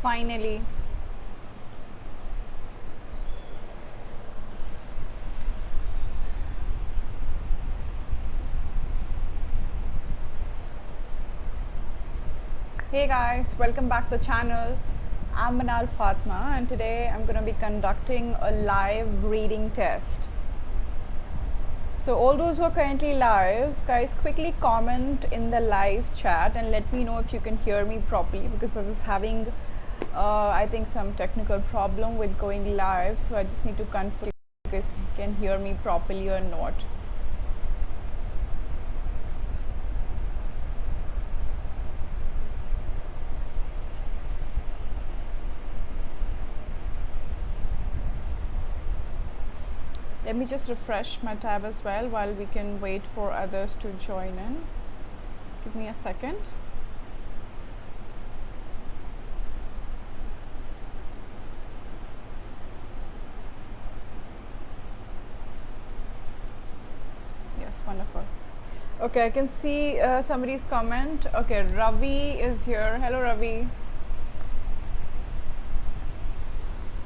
Finally. Hey guys, welcome back to the channel. I'm Meenaal Fatma and today I'm going to be conducting a live reading test. So all those who are currently live, guys, quickly comment in the live chat and let me know if you can hear me properly, because I was having I think some technical problem with going live, so I just need to confirm if you guys can hear me properly or not. Let me just refresh my tab as well while we can wait for others to join in. Give me a second. Yes, wonderful. Okay, I can see somebody's comment. Okay, Ravi is here. Hello, Ravi.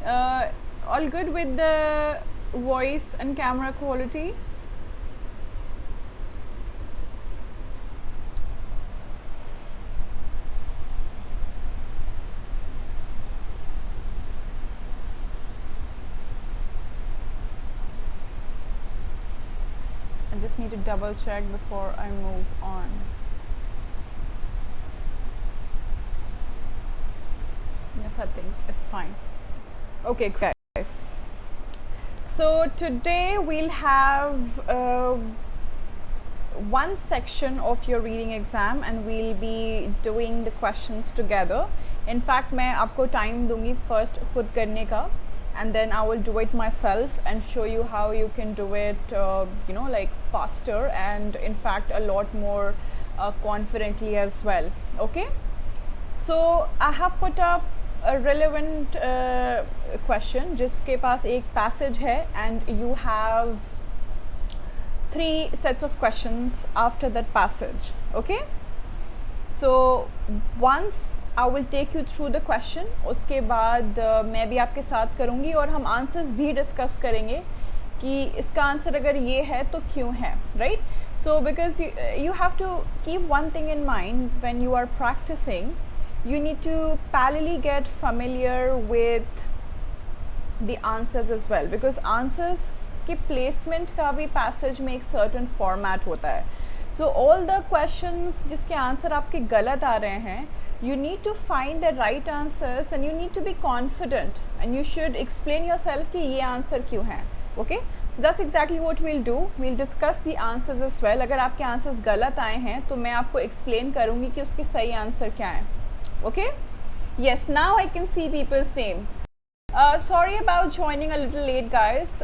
All good with the voice and camera quality? I just need to double check before I move on. Yes, I think it's fine. Okay, guys. So today we'll have one section of your reading exam and we'll be doing the questions together. In fact, मैं आपको time दूंगी first खुद करने का, and then I will do it myself and show you how you can do it like faster and in fact a lot more confidently as well. Okay, so I have put up a relevant question जिसके पास एक passage है and you have 3 sets of questions after that passage. Okay, so once I will take you through the question, उसके बाद मैं भी आपके साथ करूँगी और हम आंसर्स भी डिस्कस करेंगे कि इसका आंसर अगर ये है तो क्यों है, right? So because you have to keep one thing in mind when you are practicing, you need to parallelly get familiar with the answers as well, because answers के placement का भी passage में एक certain format होता है. So all the questions जिसके answer आपके गलत आ रहे हैं, you need to find the right answers and you need to be confident and you should explain yourself कि ये आंसर क्यों है. Okay, so that's exactly what we'll do. We'll discuss the answers as well. अगर आपके answers गलत आए हैं तो मैं आपको explain करूँगी कि उसके सही आंसर क्या है. Okay, yes, now I can see people's name. Sorry about joining a little late, guys.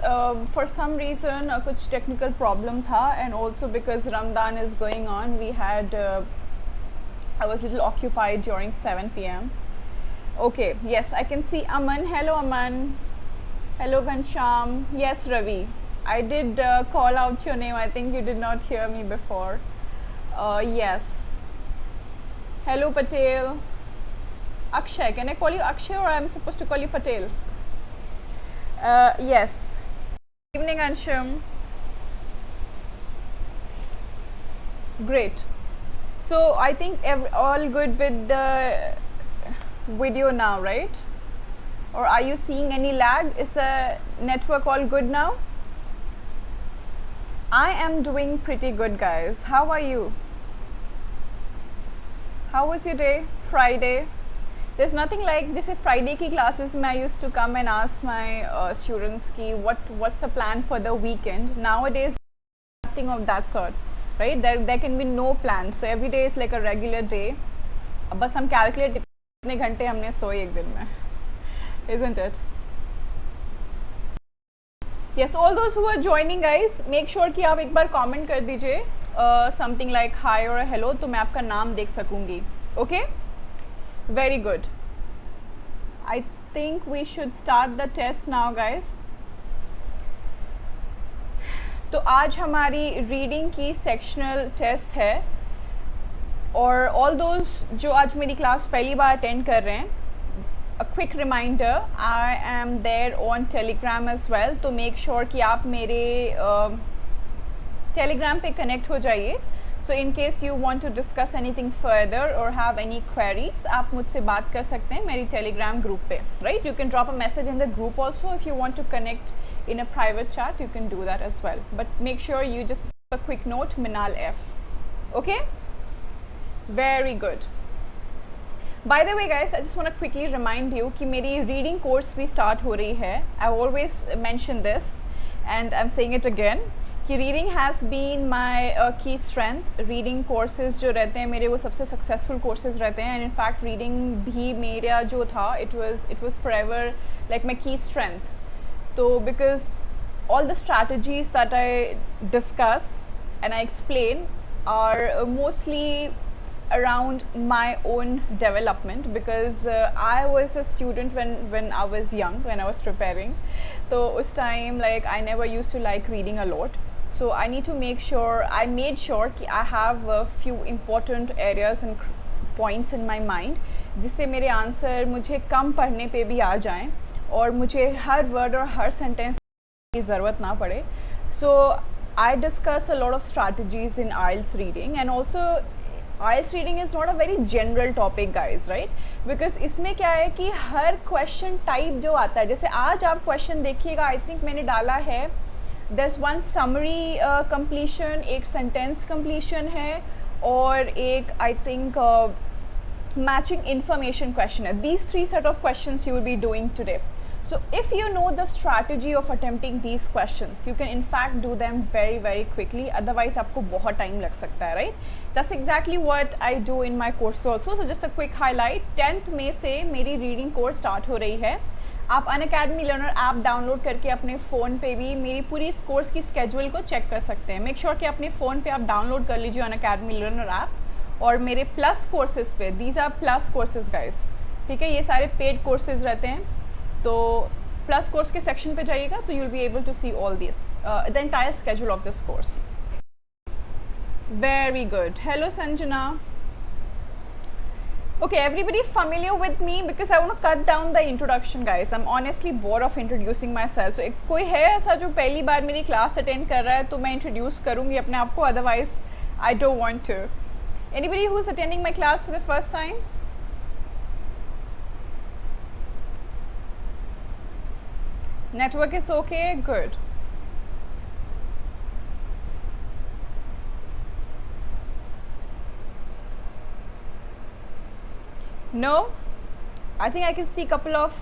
For some reason कुछ technical problem था, and also because Ramadan is going on, we had I was a little occupied during 7 p.m. Okay, yes, I can see Aman. Hello, Aman. Hello, Ghanshyam. Yes, Ravi. I did call out your name. I think you did not hear me before. Yes. Hello, Patel. Akshay, can I call you Akshay or I'm supposed to call you Patel? Yes. Good evening, Ansham. Great. So I think all good with the video now, right? Or are you seeing any lag? Is the network all good now? I am doing pretty good, guys. How are you? How was your day? Friday? There's nothing like जैसे Friday की classes में I used to come and ask my students कि what's the plan for the weekend. Nowadays nothing of that sort, right? There can be no plans, so every day is like a regular day. अब बस हम calculate कितने घंटे हमने सोए एक दिन में, isn't it? Yes, all those who are joining, guys, make sure कि आप एक बार comment कर दीजिए something like hi or hello, तो मैं आपका नाम देख सकूँगी. Okay? Very good. I think we should start the test now, guys. तो आज हमारी रीडिंग की सेक्शनल टेस्ट है और ऑल दोज जो आज मेरी क्लास पहली बार अटेंड कर रहे हैं, a quick reminder, I am there on Telegram as well, तो make sure कि आप मेरे Telegram पे connect हो जाइए. So in case you want to discuss anything further or have any queries, आप मुझसे बात कर सकते हैं मेरी Telegram group पे, right? You can drop a message in the group also if you want to connect in a private chat. You can do that as well. But make sure you just keep a quick note, Meenaal F. Okay? Very good. By the way guys, I just want to quickly remind you कि मेरी reading course भी start हो रही है. I always mention this and I'm saying it again कि reading has been my की strength. Reading courses जो रहते हैं मेरे, वो सबसे सक्सेसफुल कोर्सेज रहते हैं. एंड इनफैक्ट रीडिंग भी मेरा जो था, it was forever like my की स्ट्रेंथ. तो because all the strategies that I discuss and I explain are mostly around my own development, because I was a student when I was young, when I was preparing. So उस time like I never used to like reading a lot. So I need to make sure, I made sure कि I have a few important areas and points in my mind जिससे मेरे answer मुझे कम पढ़ने पे भी आ जाएं और मुझे हर वर्ड और हर सेंटेंस की ज़रूरत ना पड़े. So I discuss a lot of strategies in IELTS reading, and also IELTS reading is not a very general topic guys, right? Because इसमें क्या है कि हर question type जो आता है, जैसे आज आप question देखिएगा, I think मैंने डाला है there's one summary completion, एक sentence completion है और एक I think matching information question है. These three set of questions you will be doing today. So if you know the strategy of attempting these questions, you can in fact do them very very quickly. Otherwise आपको बहुत time लग सकता है, right? That's exactly what I do in my course also. So just a quick highlight. 10th में से मेरी reading course start हो रही है. आप Unacademy Learner ऐप डाउनलोड करके अपने फ़ोन पे भी मेरी पूरी इस कोर्स की स्केड्यूल को चेक कर सकते हैं. मेक श्योर कि अपने फ़ोन पे आप डाउनलोड कर लीजिए Unacademy Learner ऐप. और मेरे प्लस कोर्सेज पे, these are plus courses guys, ठीक है, ये सारे पेड कोर्सेज रहते हैं. तो प्लस कोर्स के सेक्शन पे जाइएगा तो you will be able to see all this, the entire schedule of this course. Very good. Hello Sanjana. Okay, everybody familiar with me, because I want to cut down the introduction guys. I'm honestly bored of introducing myself. So कोई है ऐसा जो पहली बार मेरी class attend कर रहा है तो मैं इंट्रोड्यूस करूँगी अपने आप को, otherwise I don't want to. Anybody who's attending my class for the first time? Network is okay? Good. No? I think I can see a couple of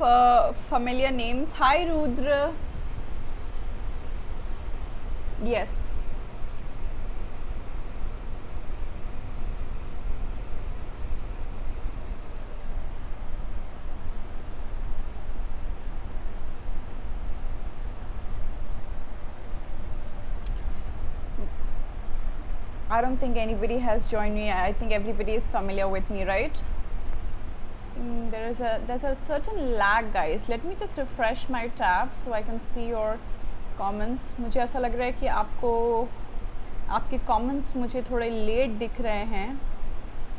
familiar names. Hi Rudra. Yes. I don't think anybody has joined me. I think everybody is familiar with me, right? There's a certain lag guys. Let me just refresh my tab so I can see your comments. मुझे ऐसा लग रहा है कि आपको आपके comments मुझे थोड़े late दिख रहे हैं.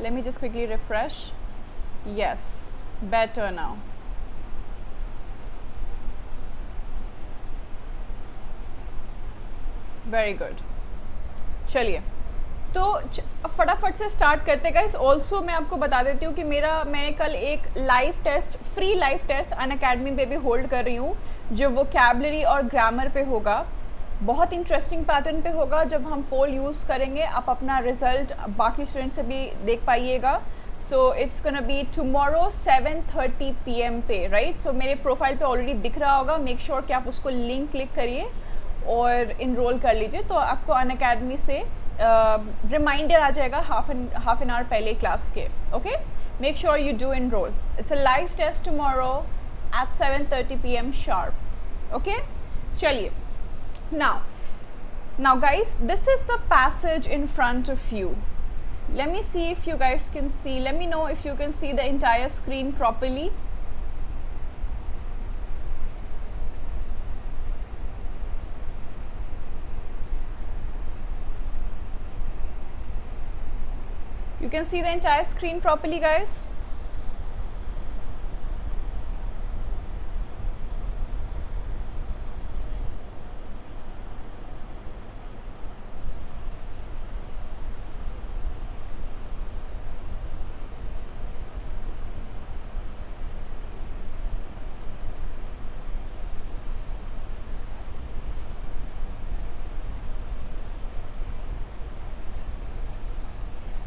Let me just quickly refresh. Yes, better now. Very good. चलिए तो फटाफट से स्टार्ट करते गाइस. ऑल्सो मैं आपको बता देती हूँ कि मैंने कल एक live test, free live test Unacademy पे भी होल्ड कर रही हूँ, जो वोकैबुलरी और ग्रामर पे होगा. बहुत इंटरेस्टिंग पैटर्न पे होगा. जब हम पोल यूज़ करेंगे आप अपना रिजल्ट बाकी स्टूडेंट से भी देख पाइएगा. So it's gonna be tomorrow 7:30 PM पे, राइट? सो मेरे प्रोफाइल पे ऑलरेडी दिख रहा होगा. मेक श्योर कि आप उसको लिंक क्लिक करिए और इनरोल कर लीजिए, तो आपको अनअकैडमी से रिमाइंडर आ जाएगा हाफ एन आवर पहले क्लास के. Okay, make sure you do enroll. It's a live test tomorrow at 7:30 PM sharp. Okay, चलिए. now guys, this is the passage in front of you. Let me see if you guys can see. Let me know if you can see the entire screen properly. You can see the entire screen properly guys?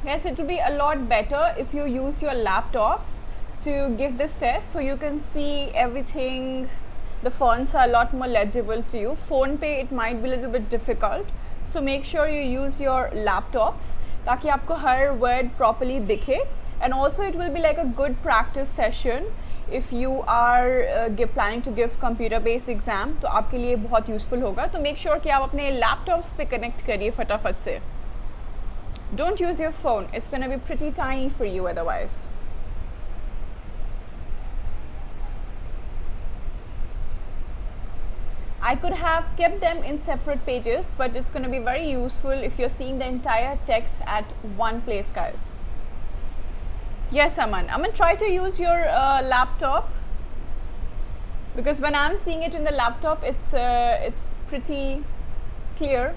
Yes, it will be a lot better if you use your laptops to give this test, so you can see everything. The fonts are a lot more legible to you. Phone पे it might be a little bit difficult, so make sure you use your laptops ताकि आपको हर word properly दिखे. And also it will be like a good practice session if you are planning to give computer based exam, तो आपके लिए बहुत useful होगा. तो make sure कि आप अपने laptops पे connect करिए फटाफट से. Don't use your phone, it's going to be pretty tiny for you otherwise. I could have kept them in separate pages, but it's going to be very useful if you're seeing the entire text at one place, guys. Yes, Aman, try to use your laptop, because when I'm seeing it in the laptop, it's pretty clear.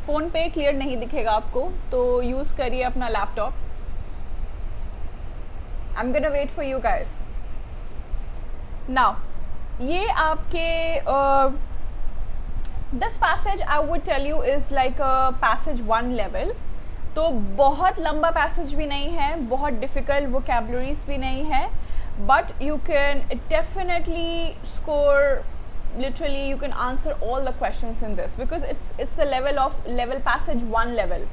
Phone पे clear नहीं दिखेगा आपको, तो use करिए अपना laptop. I am gonna wait for you guys. Now ये आपके this passage I would tell you is like passage 1 level. तो बहुत लंबा पैसेज भी नहीं है, बहुत डिफ़िकल्ट वोकैबुलरीज भी नहीं है, but you can definitely score. Literally you can answer all the questions in this, because it's the level passage 1 level.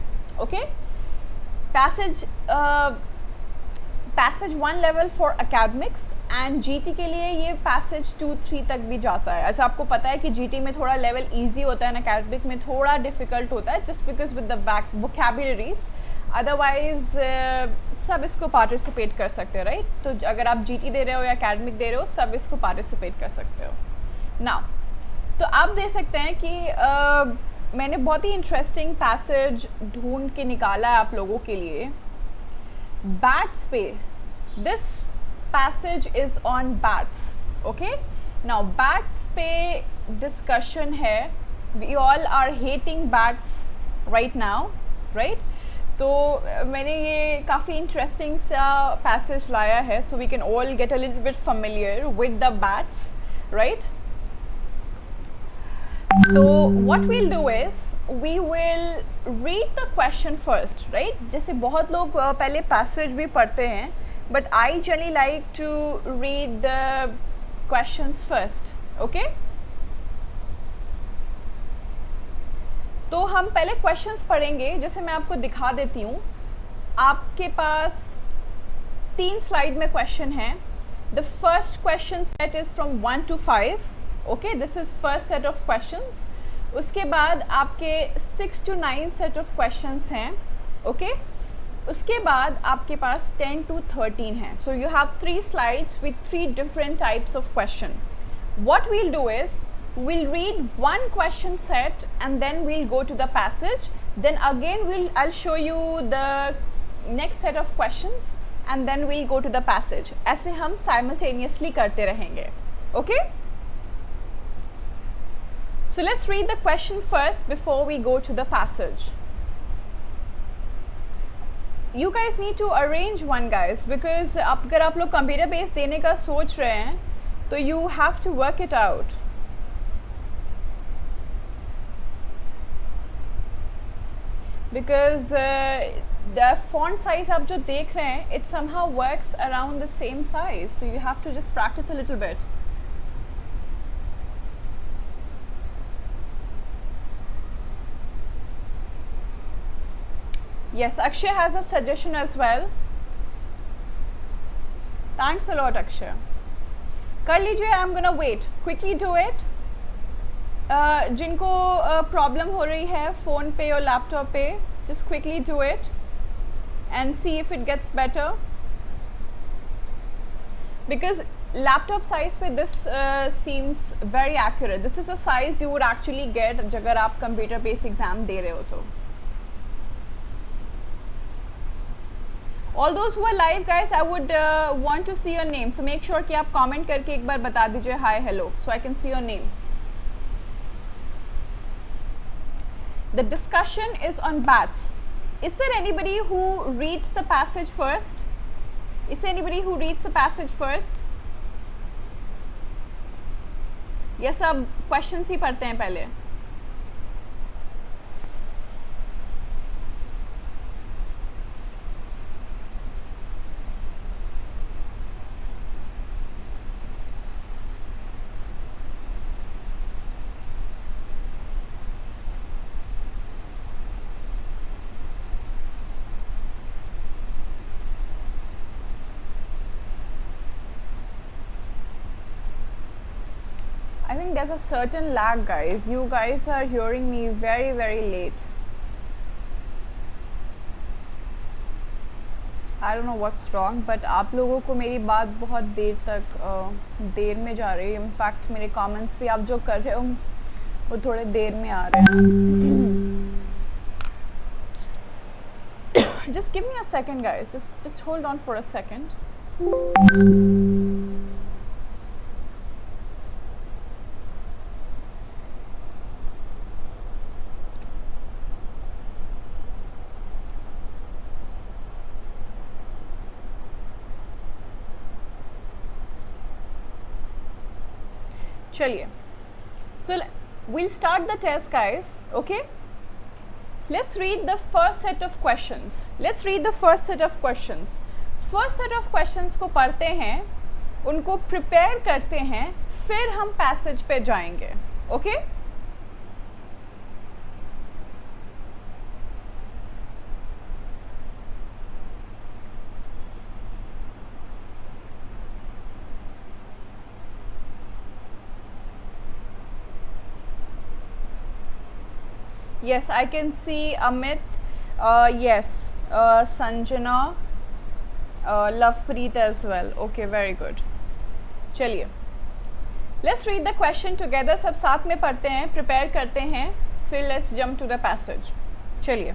Okay, passage 1 level for academics, and GT के लिए ये passage 2-3 तक भी जाता है. अच्छा, आपको पता है कि GT में थोड़ा level easy होता है, academic में थोड़ा difficult होता है, just because with the back vocabularies. Otherwise सब इसको पार्टिसिपेट कर सकते हो, राइट. तो अगर आप GT दे रहे हो या academic दे रहे हो, सब इसको पार्टिसिपेट कर सकते हो. नाउ तो आप देख सकते हैं कि मैंने बहुत ही इंटरेस्टिंग पैसेज ढूंढ के निकाला है आप लोगों के लिए. बैट्स पे, this passage is on bats. Okay, now bats पे डिस्कशन है. We all are hating bats right now, right. तो मैंने ये काफ़ी इंटरेस्टिंग सा पैसेज लाया है, so we can all get a little bit familiar with the bats, right? So what we'll do is we will read the question first, right? जैसे बहुत लोग पहले passage भी पढ़ते हैं, but I generally like to read the questions first. Okay? तो हम पहले questions पढ़ेंगे. जैसे मैं आपको दिखा देती हूँ, आपके पास 3 स्लाइड में क्वेश्चन है. The first question set is from 1 to 5. Okay, this is first set of questions. उसके बाद आपके 6 to 9 set of questions हैं. Okay, उसके बाद आपके पास 10 to 13 हैं. So you have 3 slides with 3 different types of question. What we'll do is we'll read one question set and then we'll go to the passage. Then again I'll show you the next set of questions and then we'll go to the passage. ऐसे हम simultaneously करते रहेंगे. Okay? So let's read the question first before we go to the passage. You guys need to arrange one, guys, because अगर आप लोग computer base देने का सोच रहे हैं तो you have to work it out. Because the font size आप जो देख रहे हैं, it somehow works around the same size, so you have to just practice a little bit. Yes, Akshay has a suggestion as well. Thanks a lot, Akshay. कर लीजिए, I'm gonna wait. Quickly do it. जिनको problem हो रही है phone पे और laptop पे, just quickly do it and see if it gets better. Because laptop size पे this seems very accurate. This is a size you would actually get अगर आप computer based exam दे रहे हो तो. All those who are live, guys, I would want to see your name. So make sure कि आप comment करके एक बार बता दीजिए hi, hello, so I can see your name. The discussion is on bats. Is there anybody who reads the passage first? Is there anybody who reads the passage first? Yes, सब questions ही पढ़ते हैं पहले. think there's a certain lag, guys. You guys are hearing me very, very late. I don't know what's wrong, but आप लोगों को मेरी बात बहुत देर तक देर में जा रही है. इनफैक्ट मेरे कमेंट्स भी आप जो कर रहे हो वो थोड़े देर में आ रहे हैं. Just give me a second, guys. Just hold on for a second. चलिए, so we'll start the test, guys. Okay, let's read the first set of questions. First set of questions को पढ़ते हैं, उनको प्रिपेयर करते हैं, फिर हम passage पे जाएंगे. Okay Yes, I can see Amit. Yes, Sanjana, Lovepreet as well. Okay, very good. चलिए, let's read the question together. सब साथ में पढ़ते हैं, prepare करते हैं, फिर let's jump to the passage. चलिए,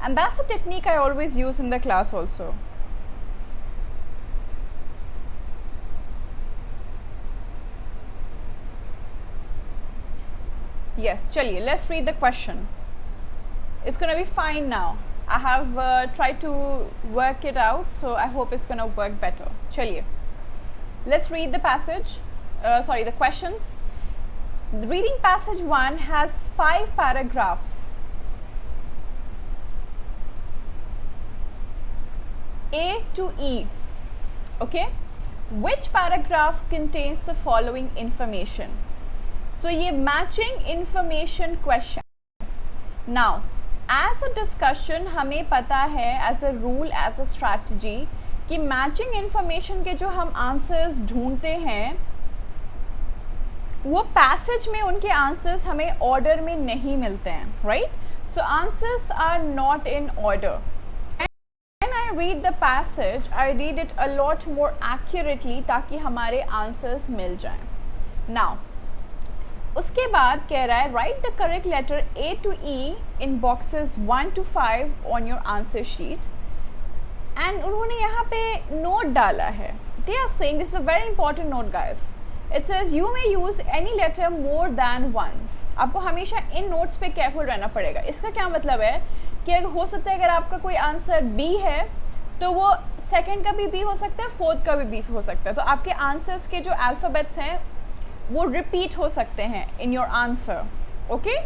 and that's a technique I always use in the class also. Yes, chaliye, let's read the question. It's gonna be fine now. I have tried to work it out, so I hope it's gonna work better. Chaliye, let's read the passage. The questions. The reading passage 1 has 5 paragraphs. A to E. Okay? Which paragraph contains the following information? So ये matching information question. Now, as a discussion हमें पता है as a rule, as a strategy कि matching information के जो हम answers ढूंढते हैं वो passage में उनके answers हमें order में नहीं मिलते हैं, right? So answers are not in order. When I read the passage, I read it a lot more accurately ताकि हमारे answers मिल जाएं. Now, उसके बाद कह रहा है write the correct letter A to E in boxes 1 to 5 on your answer sheet. And उन्होंने यहाँ पे note डाला है. They are saying, this is a very important note, guys. It says you may use any letter more than once. आपको हमेशा इन notes पे careful रहना पड़ेगा. इसका क्या मतलब है कि हो सकता है अगर आपका कोई आंसर B है तो वो सेकेंड का भी B हो सकता है, फोर्थ का भी B हो सकता है. तो आपके आंसर्स के जो अल्फ़ाबेट्स हैं वो रिपीट हो सकते हैं in your answer. Okay,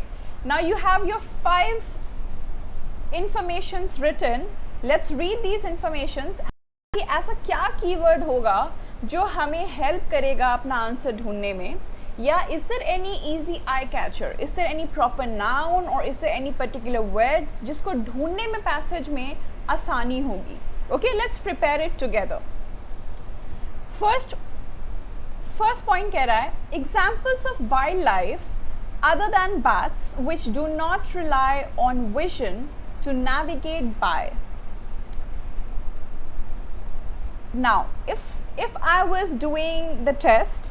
now you have your 5 informations written. Let's read these informations. कि ऐसा क्या कीवर्ड होगा जो हमें हेल्प करेगा अपना आंसर ढूंढने में, या is there any easy eye catcher, is there any proper noun और is there any particular word जिसको ढूंढने में पैसेज में आसानी होगी. Okay, let's prepare it together. First point कह रहा है examples of wild life other than bats which do not rely on vision to navigate by. Now if I was doing the test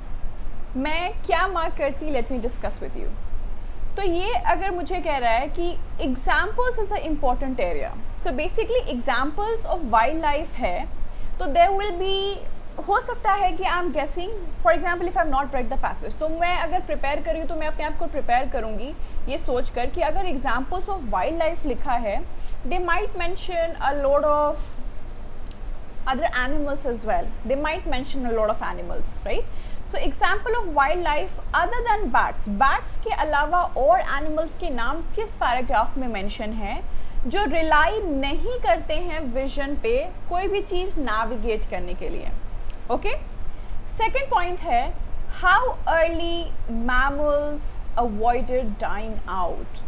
मैं क्या mark करती, let me discuss with you. तो ये अगर मुझे कह रहा है कि examples is a important area, so basically examples of wild life है, तो देयर विल बी, हो सकता है कि I am guessing, for example if I am not read the passage, तो मैं अगर प्रिपेयर करी तो मैं अपने आप को प्रिपेयर करूँगी ये सोच कर कि अगर एग्जाम्पल्स ऑफ वाइल्ड लाइफ लिखा है, they might mention a lot of other animals as well. They might mention a lot of animals, right? So example of wildlife other than bats. Bats के अलावा और animals के नाम किस paragraph में mention है जो rely नहीं करते हैं vision पे कोई भी चीज़ navigate करने के लिए. Okay? Second point है how early mammals avoided dying out.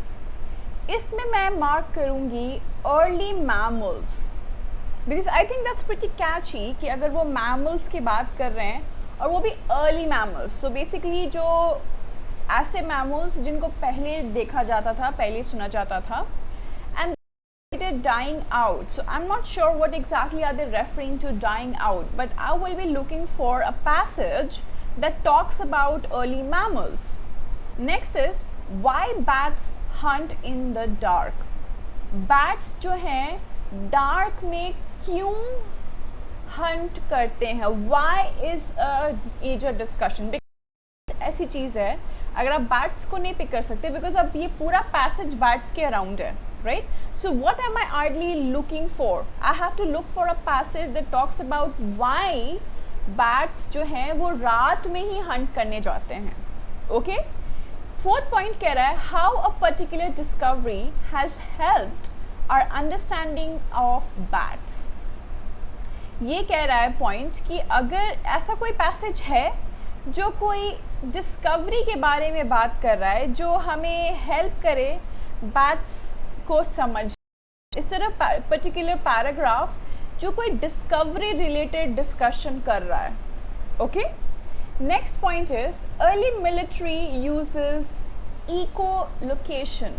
इसमें मैं mark करूँगी early mammals. Because I think that's pretty catchy कि अगर वो मैमल्स की बात कर रहे हैं और वो भी अर्ली मैमल्स. सो बेसिकली जो ऐसे मैमल्स जिनको पहले देखा जाता था, पहले सुना जाता था, and dying out. So I'm not sure what exactly are they referring to dying out, but I will be looking for a passage that talks about early mammals. Next is why bats hunt in the dark. Bats जो हैं dark में क्यों hunt करते हैं? Why is a major discussion? Because ऐसी चीज़ है, अगर आप bats को नहीं pick कर सकते, because अब ये पूरा passage bats के around है, right? So what am I ideally looking for? I have to look for a passage that talks about why bats जो हैं वो रात में ही hunt करने जाते हैं. Okay? Fourth point कह रहा है how a particular discovery has helped our understanding of bats. ये कह रहा है पॉइंट कि अगर ऐसा कोई पैसेज है जो कोई डिस्कवरी के बारे में बात कर रहा है जो हमें हेल्प करे बैट्स को समझ, इस तरह पर्टिकुलर पैराग्राफ जो कोई डिस्कवरी रिलेटेड डिस्कशन कर रहा है. Okay, next point is early military uses echolocation.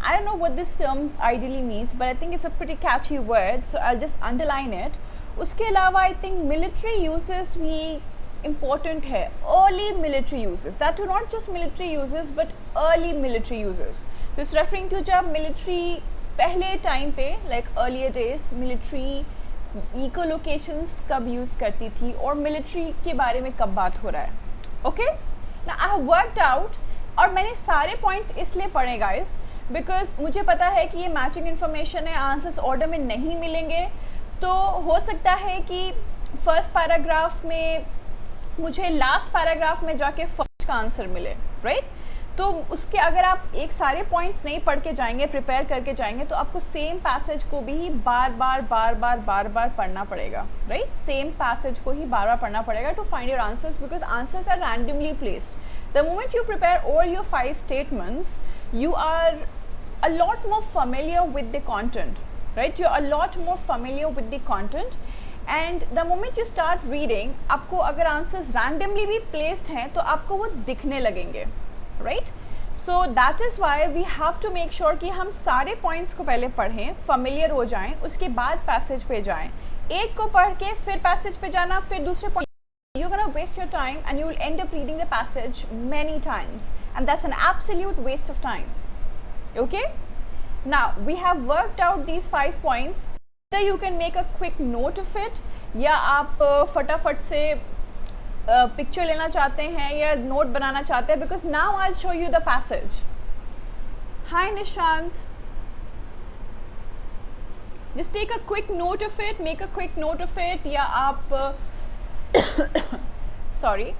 I don't know what this term ideally means, but I think it's a pretty catchy word, so I'll just underline it. उसके अलावा I think military uses भी important है. Early military uses, that too not just military uses but early military uses. So it's referring to जब military पहले time पे like earlier days military echolocations कब use करती थी और military के बारे में कब बात हो रहा है. Okay? Now I have worked out, और मैंने सारे पॉइंट्स इसलिए पढ़े गाइस बिकॉज मुझे पता है कि ये मैचिंग इन्फॉर्मेशन है, आंसर्स ऑर्डर में नहीं मिलेंगे. तो हो सकता है कि फर्स्ट पैराग्राफ में मुझे लास्ट पैराग्राफ में जाके फर्स्ट का आंसर मिले, राइट? तो उसके अगर आप एक सारे पॉइंट्स नहीं पढ़ के जाएंगे, प्रिपेयर करके जाएंगे, तो आपको सेम पैसेज को भी बार बार पढ़ना पड़ेगा, राइट? सेम पैसेज को ही बार बार पढ़ना पड़ेगा to find your answers because answers are randomly placed. The moment you prepare all your 5 statements, you are a lot more familiar with the content, right? You're a lot more familiar with the content, and the moment you start reading, आपको अगर answers randomly भी placed हैं तो आपको वो दिखने लगेंगे, right? So that is why we have to make sure कि हम सारे points को पहले पढ़ें, familiar हो जाएं, उसके बाद passage पे जाएं. एक को पढ़ के फिर passage पे जाना, फिर दूसरे point, you're going to waste your time and you will end up reading the passage many times, and that's an absolute waste of time. Okay, now we have worked out these 5 points. Either you can make a quick note of it, या आप फटाफट से picture लेना चाहते हैं या note बनाना चाहते हैं, because now I'll show you the passage. Hi Nishant, just take a quick note of it, make a quick note of it, या आप सॉरी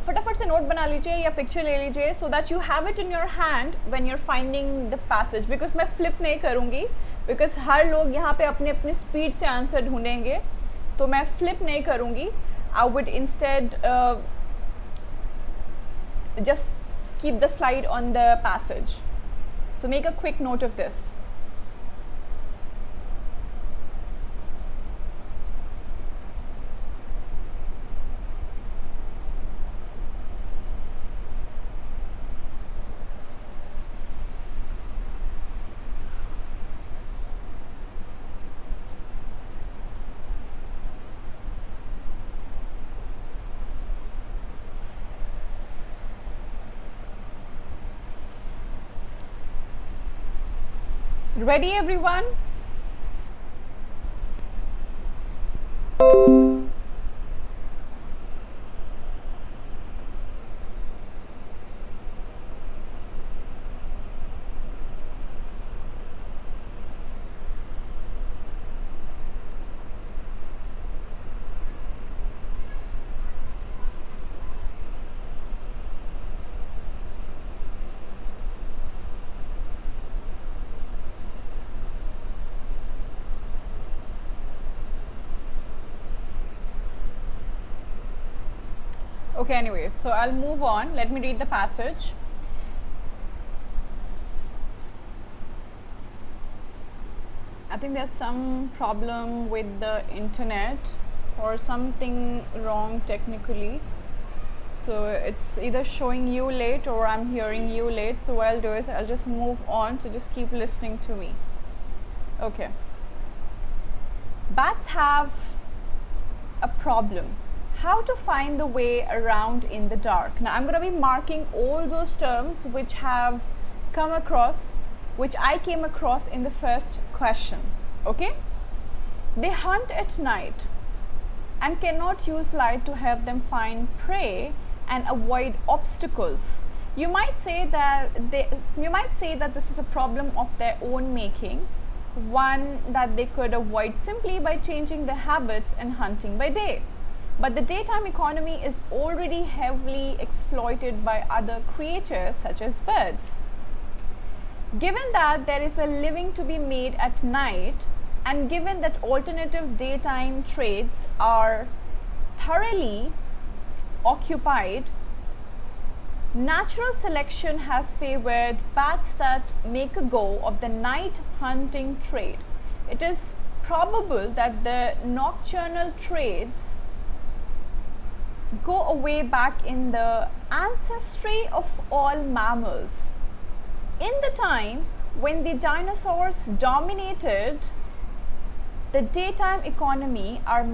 फटाफट से नोट बना लीजिए या पिक्चर ले लीजिए so that you have it in your hand when you are finding the passage. Because मैं फ्लिप नहीं करूँगी बिकॉज हर लोग यहाँ पे अपने अपने स्पीड से आंसर ढूंढेंगे, तो मैं फ्लिप नहीं करूँगी. I would instead just keep the slide on the passage. So make a quick note of this. Ready everyone? Okay, anyways, so I'll move on. Let me read the passage. I think there's some problem with the internet or something wrong technically. So it's either showing you late or I'm hearing you late. So what I'll do is I'll just move on, so just keep listening to me. Okay. Bats have a problem. How to find the way around in the dark. Now I'm going to be marking all those terms which have come across, which I came across in the first question. Okay? They hunt at night and cannot use light to help them find prey and avoid obstacles. You might say that this is a problem of their own making, one that they could avoid simply by changing their habits and hunting by day. But the daytime economy is already heavily exploited by other creatures such as birds. Given that there is a living to be made at night, and given that alternative daytime trades are thoroughly occupied, natural selection has favored bats that make a go of the night hunting trade. It is probable that the nocturnal trades go away back in the ancestry of all mammals. In the time when the dinosaurs dominated the daytime economy, our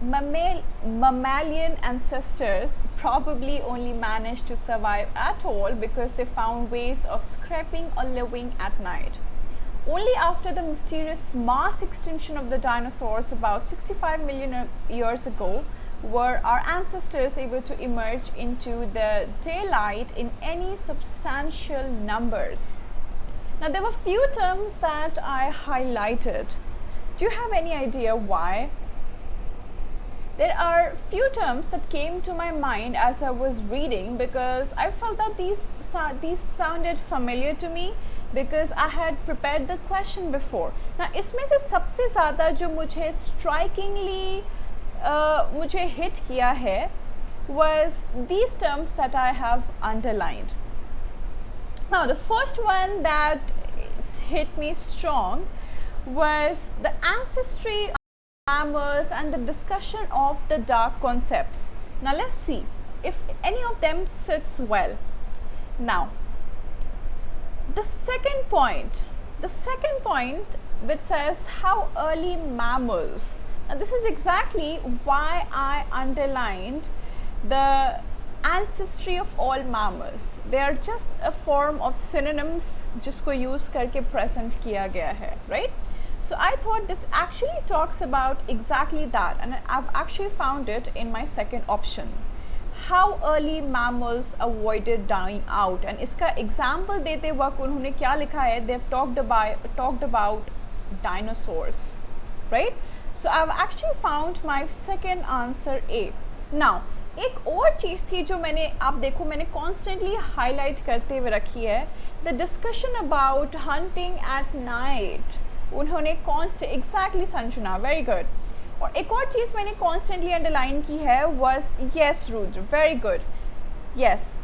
mammalian ancestors probably only managed to survive at all because they found ways of scraping a living at night. Only after the mysterious mass extinction of the dinosaurs about 65 million years ago were our ancestors able to emerge into the daylight in any substantial numbers. Now there were few terms that I highlighted. Do you have any idea why? There are few terms that came to my mind as I was reading because I felt that these sounded familiar to me because I had prepared the question before. Now इसमें से सबसे ज़्यादा जो मुझे strikingly मुझे hit किया है was these terms that I have underlined. Now the first one that hit me strong was the ancestry of mammals and the discussion of the dark concepts. Now let's see if any of them sits well. Now the second point which says how early mammals. Now this is exactly why I underlined the ancestry of all mammals. They are just a form of synonyms जिसको use करके present किया गया है, right? So I thought this actually talks about exactly that, and I've actually found it in my second option. How early mammals avoided dying out, and इसका example देते वक्त उन्होंने क्या लिखा है? They've talked about dinosaurs, right? So I've actually found my second answer A. Now एक और चीज़ थी जो मैंने आप देखो मैंने constantly highlight करते हुए रखी है, the discussion about hunting at night. उन्होंने exactly संचुना, very good. और एक और चीज़ मैंने constantly underline की है was yes Rudra, very good. Yes.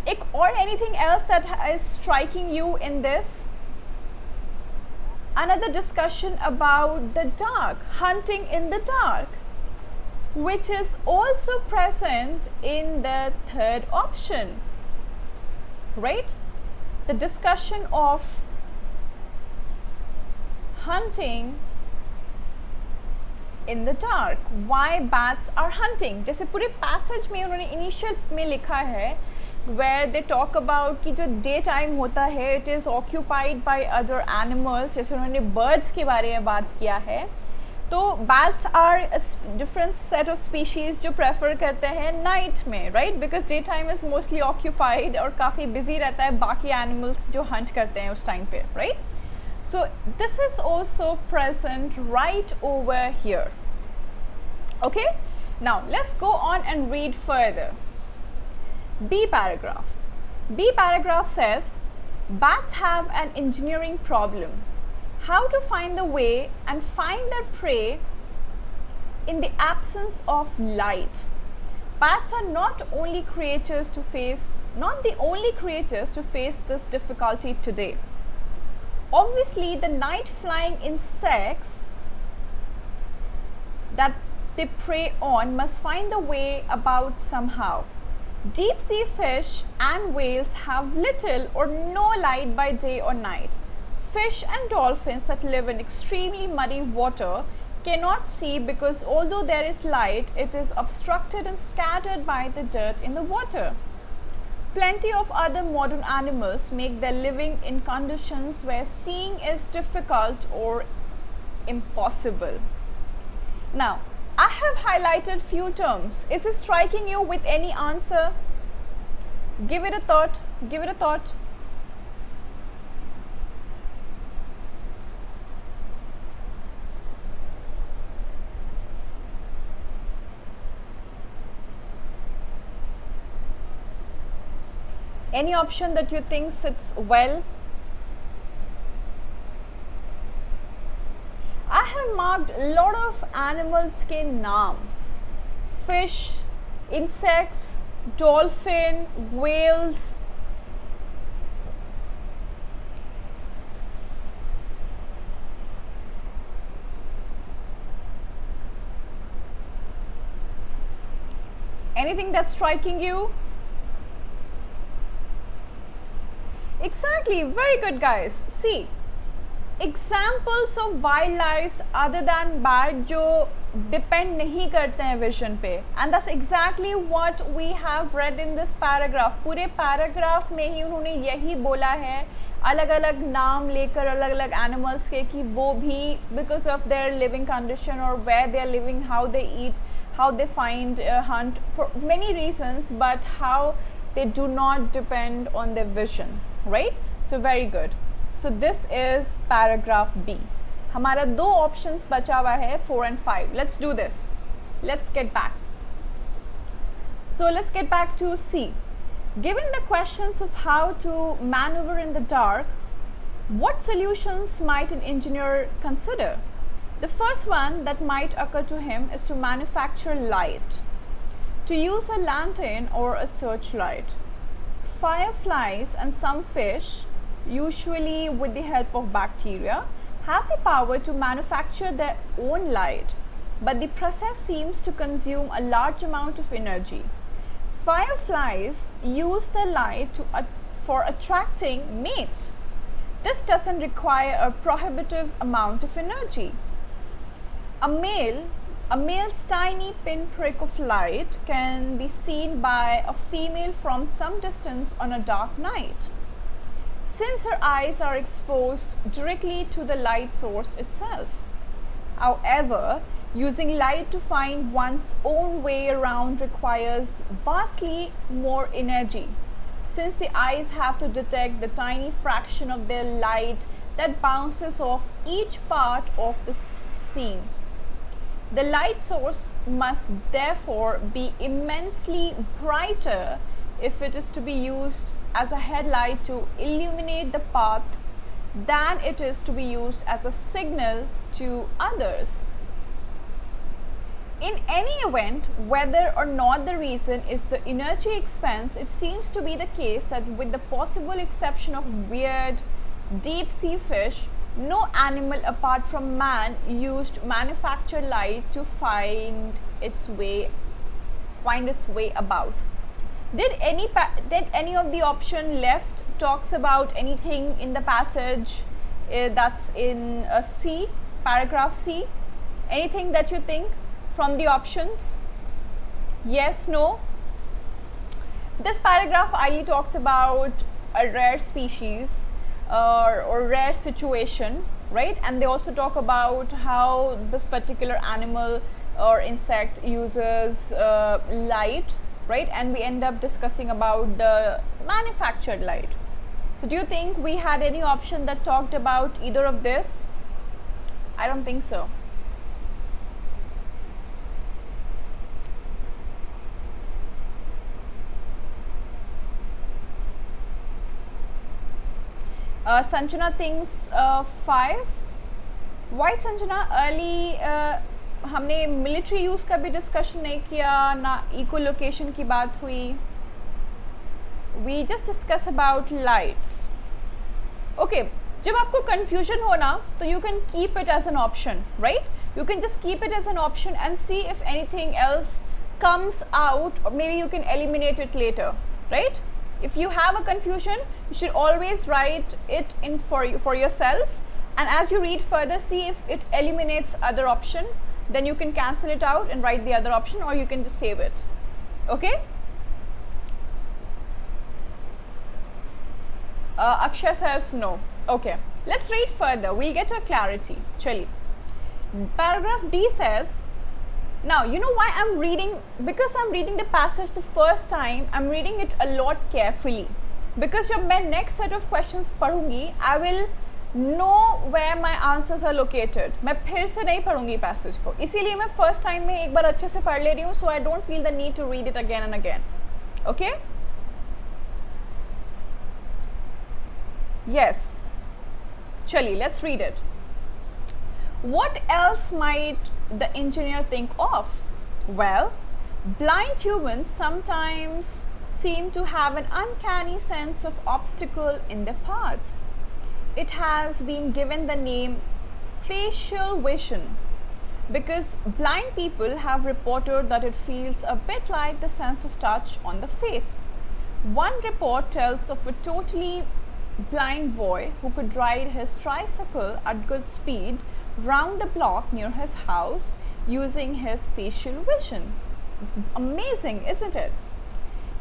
एक और anything else that is striking you in this? Another discussion about the dark, hunting in the dark, which is also present in the third option, right? The discussion of hunting in the dark, why bats are hunting. जैसे पूरे passage में उन्होंने initial में लिखा है where they talk about कि जो day time होता है it is occupied by other animals, जैसे उन्होंने birds के बारे में बात किया है. तो bats are a different set of species जो prefer करते हैं night में, right? Because daytime is mostly occupied और काफ़ी busy रहता है बाकी animals जो hunt करते हैं उस time पे, right? So this is also present right over here. Okay? Now let's go on and read further. B paragraph. B paragraph says, bats have an engineering problem. How to find the way and find their prey in the absence of light. Bats are not the only creatures to face this difficulty today. Obviously, the night flying insects that they prey on must find a way about somehow. Deep sea fish and whales have little or no light by day or night. Fish and dolphins that live in extremely muddy water cannot see because although there is light, it is obstructed and scattered by the dirt in the water. Plenty of other modern animals make their living in conditions where seeing is difficult or impossible. Now, I have highlighted few terms. Is it striking you with any answer? Give it a thought. Give it a thought. Any option that you think sits well? I have marked a lot of animals के नाम. Fish, insects, dolphin, whales. Anything that's striking you? Exactly, very good guys. See, examples of wildlife other than bat जो depend नहीं करते हैं vision पे, and that's exactly what we have read in this paragraph. पूरे paragraph में ही उन्होंने यही बोला है, अलग अलग नाम लेकर अलग अलग animals के, कि वो भी because of their living condition or where they are living, how they eat, how they find hunt, for many reasons, but how they do not depend on their vision, right? So very good. So this is paragraph B. हमारा दो options बचा हुआ है 4 and 5. Let's do this. Let's get back. So let's get back to C. Given the questions of how to maneuver in the dark, what solutions might an engineer consider? The first one that might occur to him is to manufacture light, to use a lantern or a searchlight. Fireflies and some fish, usually with the help of bacteria, have the power to manufacture their own light, but the process seems to consume a large amount of energy. Fireflies use the light for attracting mates. This doesn't require a prohibitive amount of energy. A male's tiny pinprick of light can be seen by a female from some distance on a dark night, since her eyes are exposed directly to the light source itself. However, using light to find one's own way around requires vastly more energy, since the eyes have to detect the tiny fraction of their light that bounces off each part of the scene. The light source must therefore be immensely brighter if it is to be used as a headlight to illuminate the path than it is to be used as a signal to others. In any event, whether or not the reason is the energy expense, it seems to be the case that with the possible exception of weird deep sea fish, no animal apart from man used manufactured light to find its way about. Did any of the option left talks about anything in the passage that's in C, paragraph C? Anything that you think from the options? Yes, no? This paragraph highly talks about a rare species or rare situation, right? And they also talk about how this particular animal or insect uses light, right? And we end up discussing about the manufactured light. So do you think we had any option that talked about either of this? I don't think so. Sanjana thinks 5. Why Sanjana? Early हमने military use का भी discussion नहीं किया, ना eco location की बात हुई. We just discuss about lights. Okay, जब आपको confusion हो ना, तो you can keep it as an option, right? You can just keep it as an option and see if anything else comes out, or maybe you can eliminate it later, right? If you have a confusion, you should always write it in for yourself, and as you read further, see if it eliminates other option, then you can cancel it out and write the other option, or you can just save it. Okay? Akshay says no. Okay, let's read further. We'll get a clarity. Chali. Paragraph D says, now you know why I'm reading, because I'm reading the passage the first time, I'm reading it a lot carefully, because जब मैं next set of questions पढ़ूंगी, I will know where my answers are located. मैं फिर से नहीं पढ़ूंगी passage को, इसीलिए मैं first time में एक बार अच्छे से पढ़ ले रही हूँ, so I don't feel the need to read it again and again. Okay? Yes. Chali, let's read it. What else might the engineer think of? Well, blind humans sometimes seem to have an uncanny sense of obstacle in their path. It has been given the name facial vision because blind people have reported that it feels a bit like the sense of touch on the face. One report tells of a totally blind boy who could ride his tricycle at good speed round the block near his house using his facial vision. It's amazing, isn't it?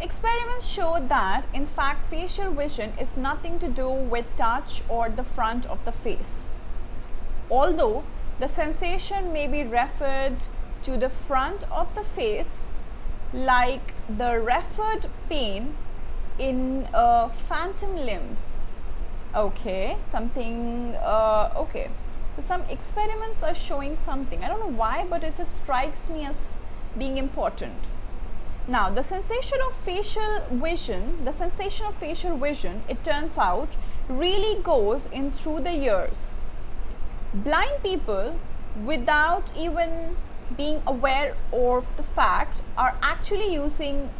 Experiments show that in fact facial vision is nothing to do with touch or the front of the face. Although the sensation may be referred to the front of the face, like the referred pain in a phantom limb. Okay, something, okay. So some experiments are showing something. I don't know why, but it just strikes me as being important. Now, the sensation of facial vision, it turns out, really goes in through the ears. Blind people, without even being aware of the fact, are actually using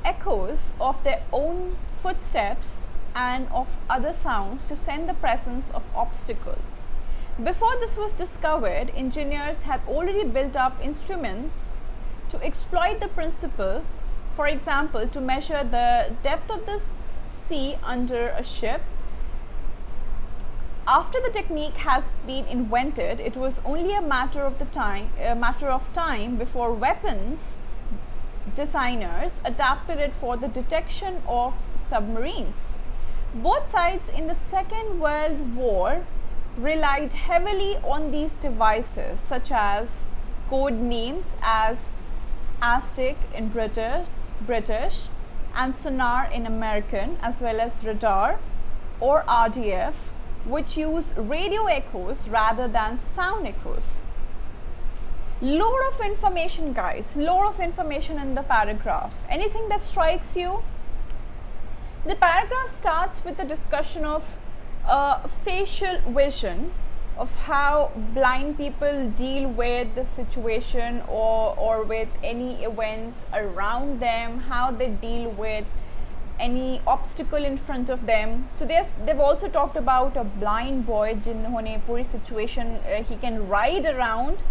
echoes of their own footsteps and of other sounds to sense the presence of obstacle. Before this was discovered, engineers had already built up instruments to exploit the principle, for example, to measure the depth of the sea under a ship. After the technique has been invented, it was only a matter of time before weapons designers adapted it for the detection of submarines. Both sides in the Second World War relied heavily on these devices, such as code names as Aztec in British and sonar in American, as well as radar or RDF, which use radio echoes rather than sound echoes. Lot of information, guys, lot of information in the paragraph. Anything that strikes you? The paragraph starts with a discussion of facial vision, of how blind people deal with the situation or with any events around them, how they deal with any obstacle in front of them. So they've also talked about a blind boy जिन्होंने पूरी situation he can ride around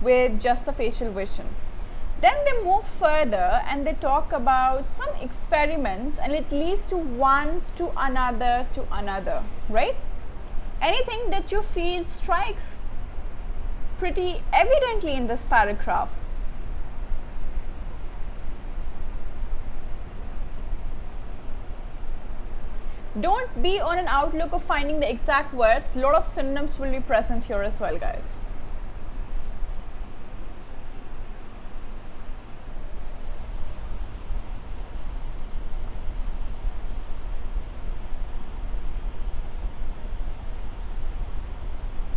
with just a facial vision. Then they move further and they talk about some experiments, and it leads to one to another, right? Anything that you feel strikes pretty evidently in this paragraph? Don't be on an outlook of finding the exact words. A lot of synonyms will be present here as well, guys.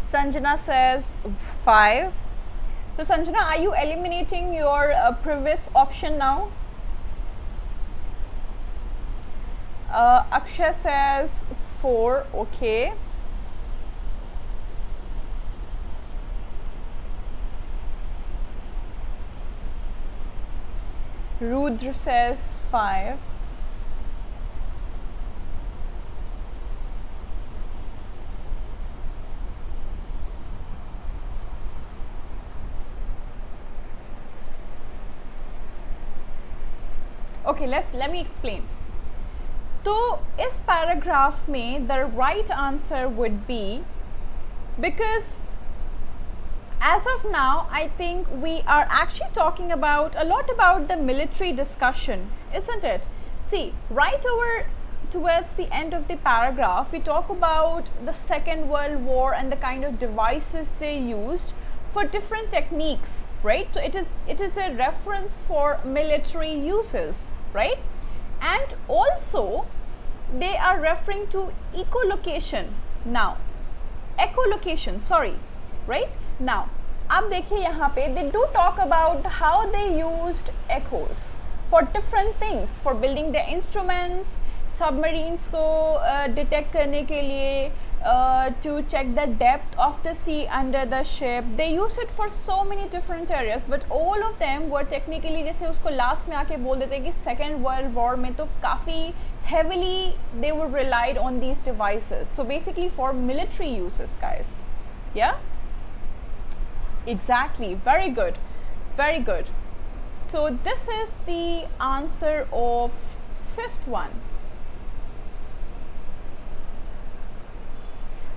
Sanjana says 5. So Sanjana, are you eliminating your previous option now? Akshay says 4. Okay. Rudra says 5. Okay, let me explain. तो इस paragraph में the right answer would be, because as of now I think we are actually talking about a lot about the military discussion, isn't it? See, right over towards the end of the paragraph we talk about the Second World War and the kind of devices they used for different techniques, right? So it is a reference for military uses, right? And also they are referring to echolocation. Now echolocation, sorry, right? Now अब देखिए यहाँ पे they do talk about how they used echoes for different things, for building their instruments, submarines को detect करने के लिए, to check the depth of the sea under the ship. They use it for so many different areas, but all of them were technically, जैसे उसको last में आके बोल देते हैं कि Second World War में तो काफ़ी heavily they were relied on these devices. So basically for military uses, guys. Yeah? Exactly. Very good. Very good. So this is the answer of fifth one.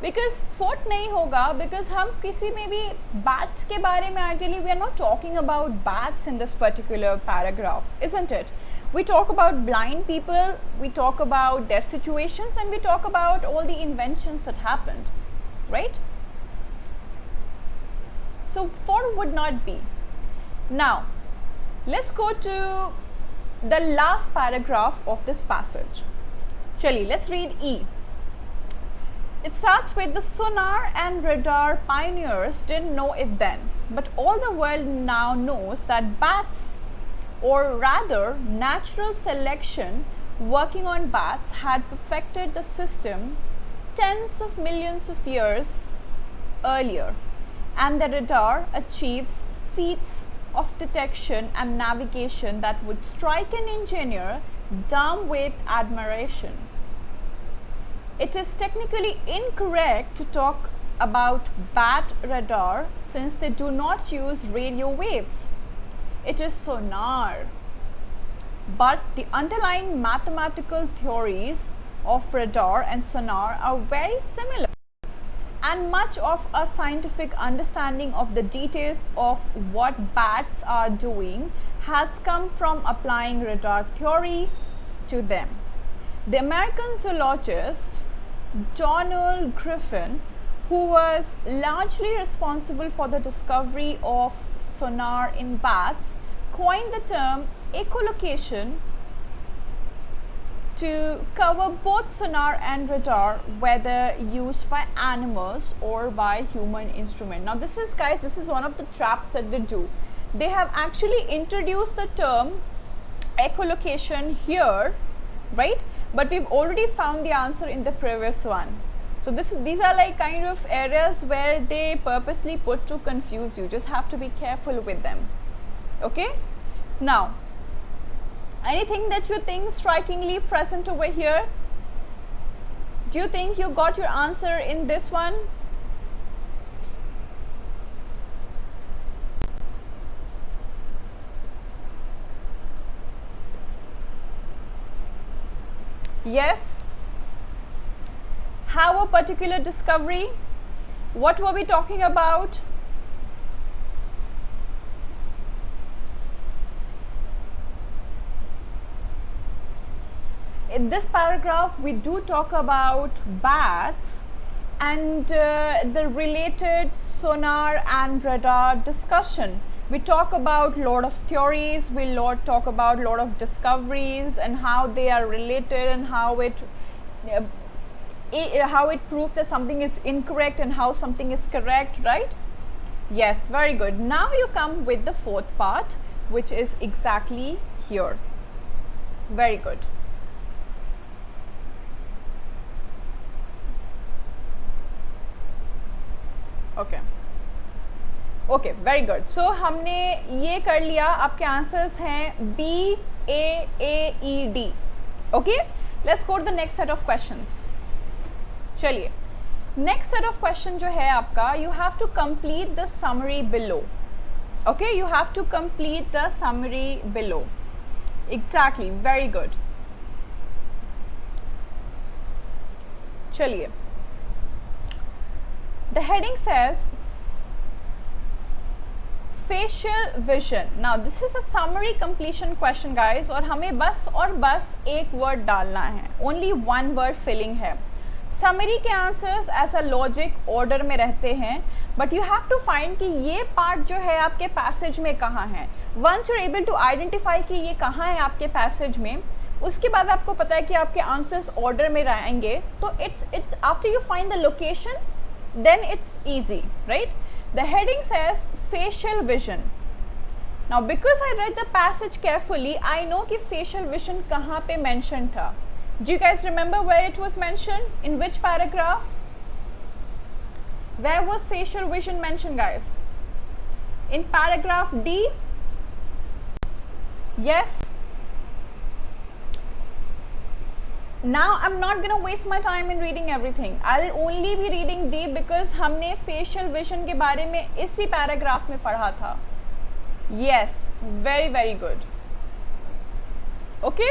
Because fourth नहीं होगा, because हम किसी में भी bats के बारे में ideally we are not talking about bats in this particular paragraph, isn't it? We talk about blind people, we talk about their situations, and we talk about all the inventions that happened, right? So 4 would not be. Now let's go to the last paragraph of this passage. Chali, let's read E. It starts with the sonar and radar pioneers didn't know it then, but all the world now knows that bats, or rather natural selection working on bats, had perfected the system tens of millions of years earlier, and the radar achieves feats of detection and navigation that would strike an engineer dumb with admiration. It is technically incorrect to talk about bat radar since they do not use radio waves. It is sonar. But the underlying mathematical theories of radar and sonar are very similar, and much of our scientific understanding of the details of what bats are doing has come from applying radar theory to them. The American zoologist Donald Griffin, who was largely responsible for the discovery of sonar in bats, coined the term echolocation to cover both sonar and radar, whether used by animals or by human instrument. Now this is, guys, this is one of the traps that they do. They have actually introduced the term echolocation here, right? But we've already found the answer in the previous one. So these are like kind of areas where they purposely put to confuse you. Just have to be careful with them. Okay? Now, anything that you think strikingly present over here? Do you think you got your answer in this one? Yes. How a particular discovery? What were we talking about? In this paragraph, we do talk about bats and the related sonar and radar discussion. We talk about a lot of theories, we talk about a lot of discoveries and how they are related and how it proves that something is incorrect and how something is correct, right? Yes, very good. Now you come with the fourth part, which is exactly here. Very good. Okay. Okay very good. So हमने ये कर लिया. आपके answers हैं B, A, E, D. Okay, let's go to the next set of questions. चलिए, next set of question जो है आपका, you have to complete the summary below. Okay, you have to complete the summary below. Exactly, very good. चलिए, the heading says facial vision. Now this is a summary completion question guys, और हमें बस और बस एक word डालना है, only one word filling है. समरी के आंसर्स ऐसा लॉजिक ऑर्डर में रहते हैं, but you have to find कि ये पार्ट जो है आपके पैसेज में कहाँ है. Once you are able to identify कि ये कहाँ है आपके पैसेज में, उसके बाद आपको पता है कि आपके आंसर्स ऑर्डर में रहेंगे, तो it's after you find the location then it's easy, right. The heading says facial vision. Now because I read the passage carefully, I know कि facial vision कहाँ पे mentioned था. Do you guys remember where it was mentioned? In which paragraph? Where was facial vision mentioned, guys? In paragraph D? Yes. Now I'm not gonna waste my time in reading everything. I'll only be reading D because हमने facial vision के बारे में इसी paragraph में पढ़ा था. Yes, very very good. Okay,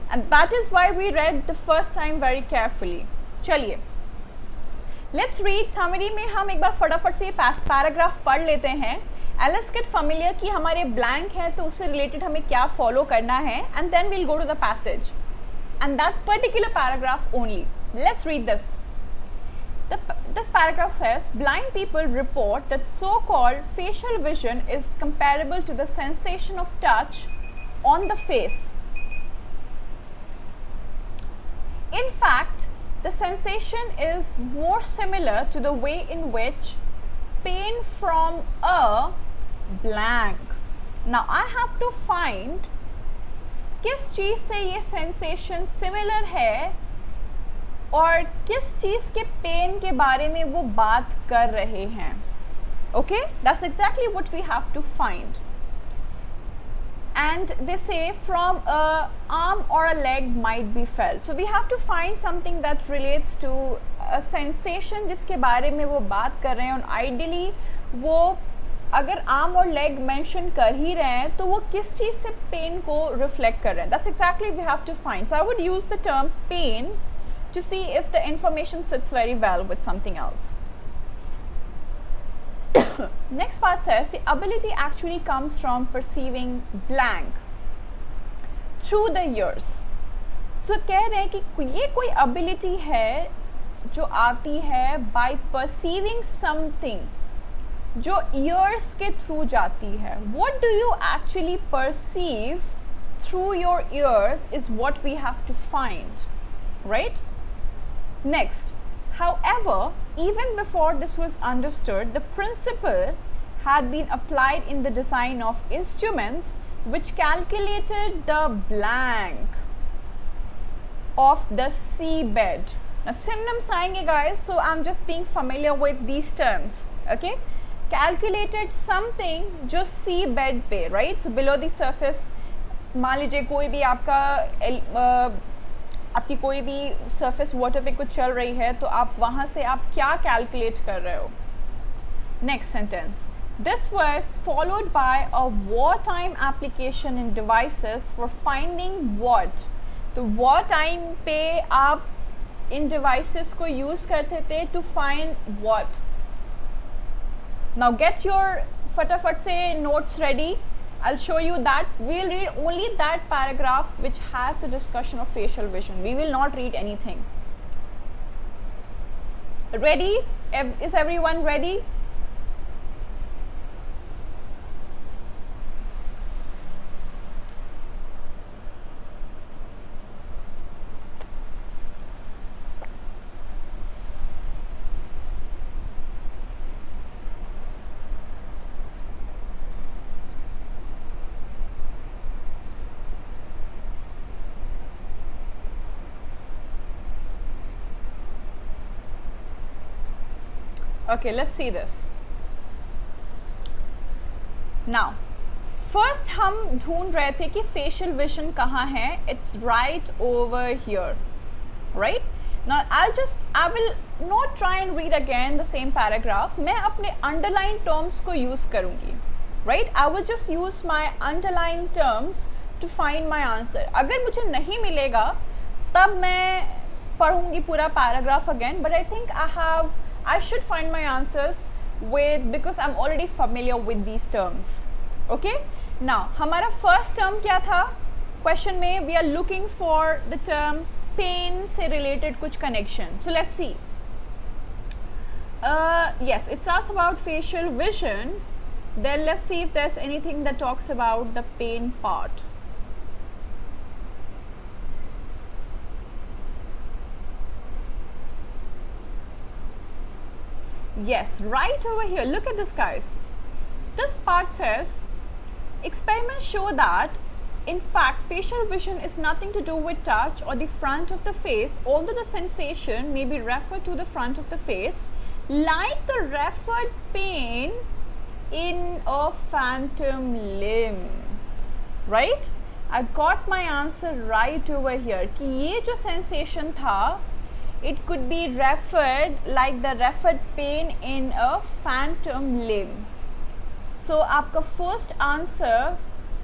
and that is why we read the first time very carefully. चलिए, let's read summary में हम एक बार फटाफट से paragraph पढ़ लेते हैं. Let's get familiar कि हमारे blank है तो उससे related हमें क्या follow करना है, and then we'll go to the passage. And that particular paragraph only. Let's read this. This paragraph says, blind people report that so-called facial vision is comparable to the sensation of touch on the face. In fact, the sensation is more similar to the way in which pain from a blank. Now I have to find किस चीज़ से ये sensation similar है और किस चीज़ के pen के बारे में वो बात कर रहे हैं. Okay, that's exactly what we have to find. And they say from a arm और a leg might be felt. So we have to find something that relates to a sensation जिसके बारे में वो बात कर रहे हैं, और आइडियली वो अगर आर्म और लेग मेंशन कर ही रहे हैं तो वो किस चीज़ से पेन को रिफ्लेक्ट कर रहे हैं. That's exactly we have to find. So I would use the term pain to see if the information sits very well with something else. Next part says the ability actually comes from perceiving blank through the ears. So कह रहे हैं कि ये कोई ability है जो आती है बाय परसीविंग समथिंग, जो ईयर्स के थ्रू जाती है. What do you actually perceive through your ears is what we have to find, right? Next, however, even before this was understood, the principle had been applied in the design of instruments which calculated the blank of the seabed. Now synonyms आएंगे guys, so I'm just being familiar with these terms, okay? Calculated something जो सी bed पे, right. So below the surface, मान लीजिए कोई भी आपकी कोई भी सर्फेस वाटर पे कुछ चल रही है, तो आप वहाँ से आप क्या कैलकुलेट कर रहे हो. Next sentence, this was followed by a war time application in devices for finding what. तो वॉर टाइम पे आप इन डिवाइसेस को यूज़ करते थे to find what. Now get your फटाफट से notes ready. I'll show you that. We'll read only that paragraph which has the discussion of facial vision. We will not read anything. Ready? Is everyone ready? Okay, let's see this. Now, first हम ढूंढ रहे थे कि facial vision कहाँ है. It's right over here, right? Now, I will not try and read again the same paragraph. मैं अपने underline terms को use करूँगी, right? I will just use my underline terms to find my answer. अगर मुझे नहीं मिलेगा तब मैं पढ़ूंगी पूरा paragraph again, but I think I should find my answers because I'm already familiar with these terms. Okay, now हमारा first term क्या था question में? We are looking for the term pain से related कुछ connection. So let's see. Yes, it starts about facial vision. Then let's see if there's anything that talks about the pain part. Yes, right over here. Look at this, guys. This part says, experiments show that in fact facial vision is nothing to do with touch or the front of the face, although the sensation may be referred to the front of the face, like the referred pain in a phantom limb. Right? I got my answer right over here कि ये जो sensation था, it could be referred like the referred pain in a phantom limb. So आपका first answer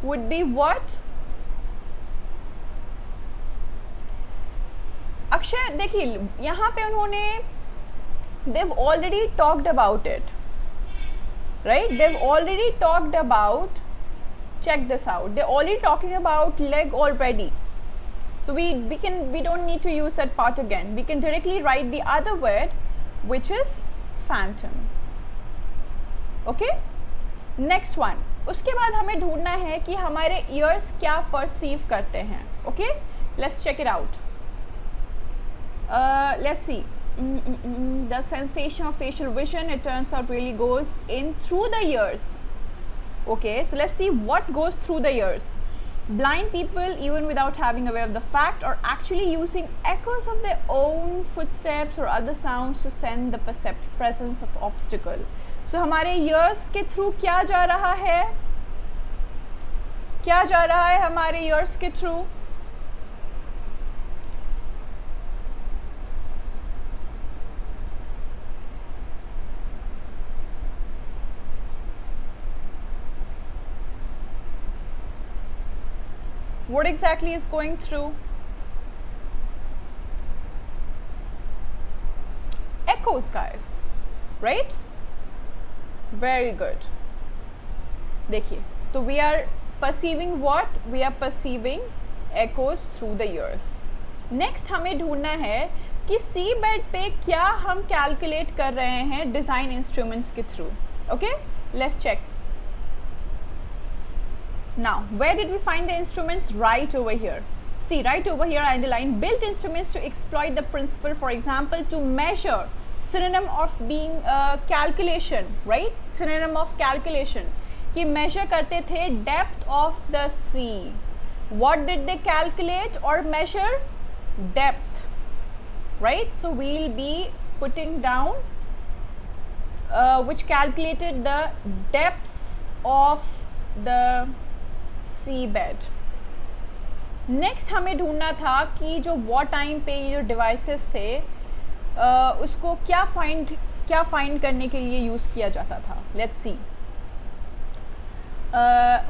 would be what? Akshay देखिए यहाँ पे उन्होंने they've already talked about it, right? They've already talked about, check this out, they're already talking about leg already. So we don't need to use that part again. We can directly write the other word, which is phantom. Okay? Next one. उसके बाद हमें ढूंढना है कि हमारे ears क्या perceive करते हैं. Okay? Let's check it out. Let's see. The sensation of facial vision, it turns out, really goes in through the ears. Okay, so let's see what goes through the ears. Blind people, even without having aware of the fact, are actually using echoes of their own footsteps or other sounds to sense the presence of obstacle. So हमारे ears के through क्या जा रहा है? क्या जा रहा है हमारे ears के through? What exactly is going through? Echoes, guys, right? Very good. देखिए, तो we are perceiving what? We are perceiving echoes through the ears. Next हमें ढूंढना है कि seabed पे क्या हम calculate कर रहे हैं design instruments के through. Okay? Let's check. Now, where did we find the instruments? Right over here. See, right over here I underline built instruments to exploit the principle, for example, to measure, synonym of being calculation, right? Synonym of calculation. कि measure करते थे depth of the sea. What did they calculate or measure? Depth, right? So we'll be putting down which calculated the depths of the seabed. Next हमें ढूंढना था कि जो war time पे ये जो डिवाइसेस थे उसको क्या फाइंड करने के लिए यूज़ किया जाता था. Let's see.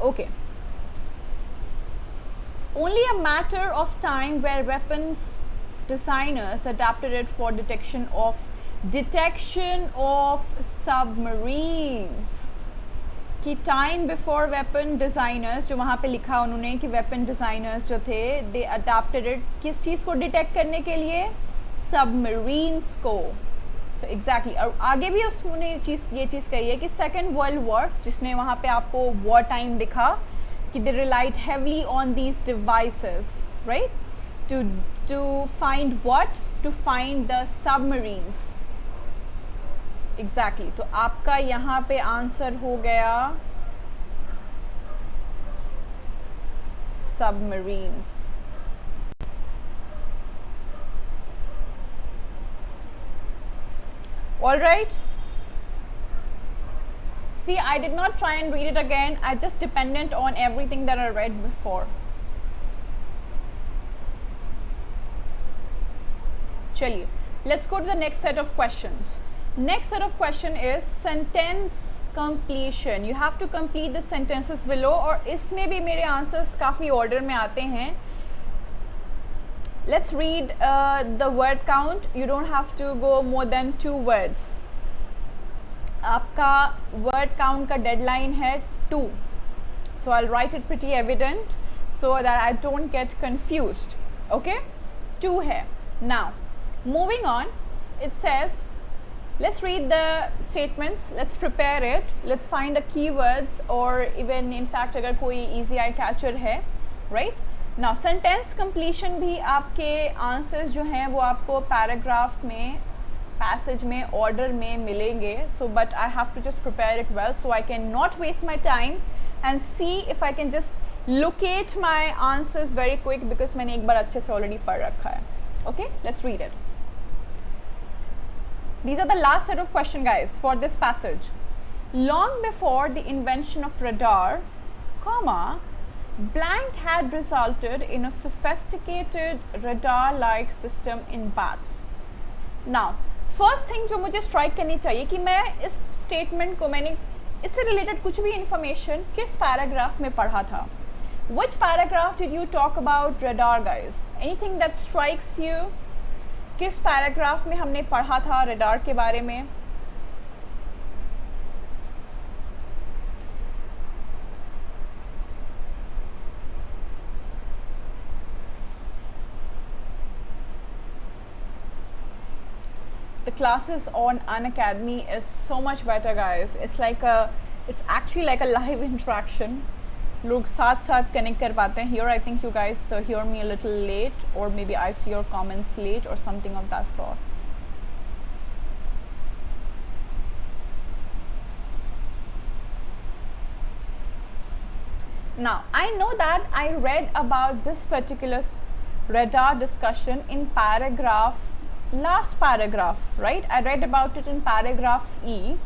Okay. Only a matter of time where weapons designers adapted it for detection of submarines. कि टाइम बिफोर वेपन डिज़ाइनर्स, जो वहाँ पे लिखा उन्होंने कि वेपन डिज़ाइनर्स जो थे दे अडेप्टेड इट किस चीज़ को डिटेक्ट करने के लिए? सबमरीन्स को. So exactly. और आगे भी उसने ये चीज़ कही है कि सेकेंड वर्ल्ड वॉर, जिसने वहाँ पे आपको वॉर टाइम दिखा कि they relied heavily on these devices, right, to find what? To find the submarines. Exactly. तो आपका यहाँ पे आंसर हो गया submarines. All right. See, I did not try and read it again. I just dependent on everything that I read before. चलिए, let's go to the next set of questions. Next set of question is sentence completion. You have to complete the sentences below. और इसमें भी मेरे answers काफ़ी order में आते हैं. Let's read the word count. You don't have to go more than 2 words. आपका word count का deadline है 2. So I'll write it pretty evident so that I don't get confused. Okay? 2 है. Now, moving on, it says, let's read the statements, let's prepare it, let's find the keywords or even in fact अगर कोई easy eye catcher है, right? Now, sentence completion भी आपके answers जो हैं वो आपको paragraph में, passage में, order में मिलेंगे. So, but I have to just prepare it well so I can not waste my time and see if I can just locate my answers very quick because मैंने एक बार अच्छे से already पढ़ रखा है. Okay, let's read it. These are the last set of question, guys, for this passage. Long before the invention of radar, comma, blank had resulted in a sophisticated radar-like system in bats. Now, first thing जो मुझे strike करनी चाहिए कि मैं इस statement को मैंने इससे related कुछ भी information किस paragraph में पढ़ा था. Which paragraph did you talk about radar, guys? Anything that strikes you? किस पैराग्राफ में हमने पढ़ा था रडार के बारे में? The classes on Unacademy is so much better, guys. It's actually like a live interaction. लोग साथ साथ कनेक्ट कर पाते हैं. Here I think you guys hear me a little late, or maybe I see your comments late or something of that sort. Now, I know that I read about this particular radar discussion in last paragraph, right? I read about it in paragraph E.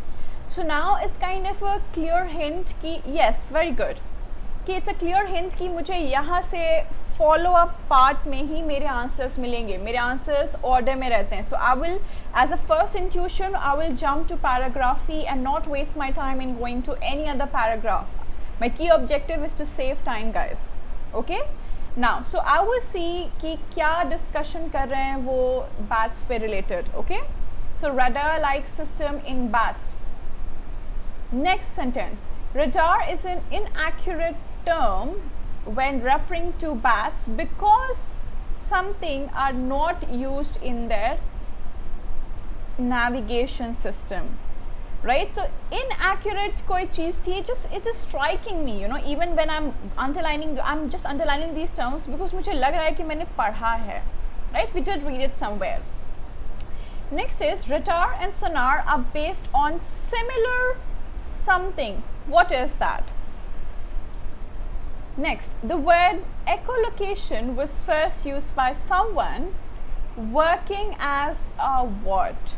So now it's kind of a clear hint कि yes, very good. कि it's a clear hint कि मुझे यहाँ से follow up part में ही मेरे answers मिलेंगे. मेरे आंसर्स ऑर्डर में रहते हैं. So I will as a first intuition I will jump to paragraph E and not waste my time in going to any other paragraph. My key objective is to save time, guys. Okay, now so I will see कि क्या discussion कर रहे हैं वो bats पे related. Okay, so radar like system in bats. Next sentence, radar is an inaccurate term when referring to bats because something are not used in their navigation system, right? So inaccurate कोई चीज़ थी, it is striking me, you know, even when I'm just underlining these terms because मुझे लग रहा है कि मैंने पढ़ा है, right? We did read it somewhere. Next is radar and sonar are based on similar something. What is that? Next, the word echolocation was first used by someone working as a what?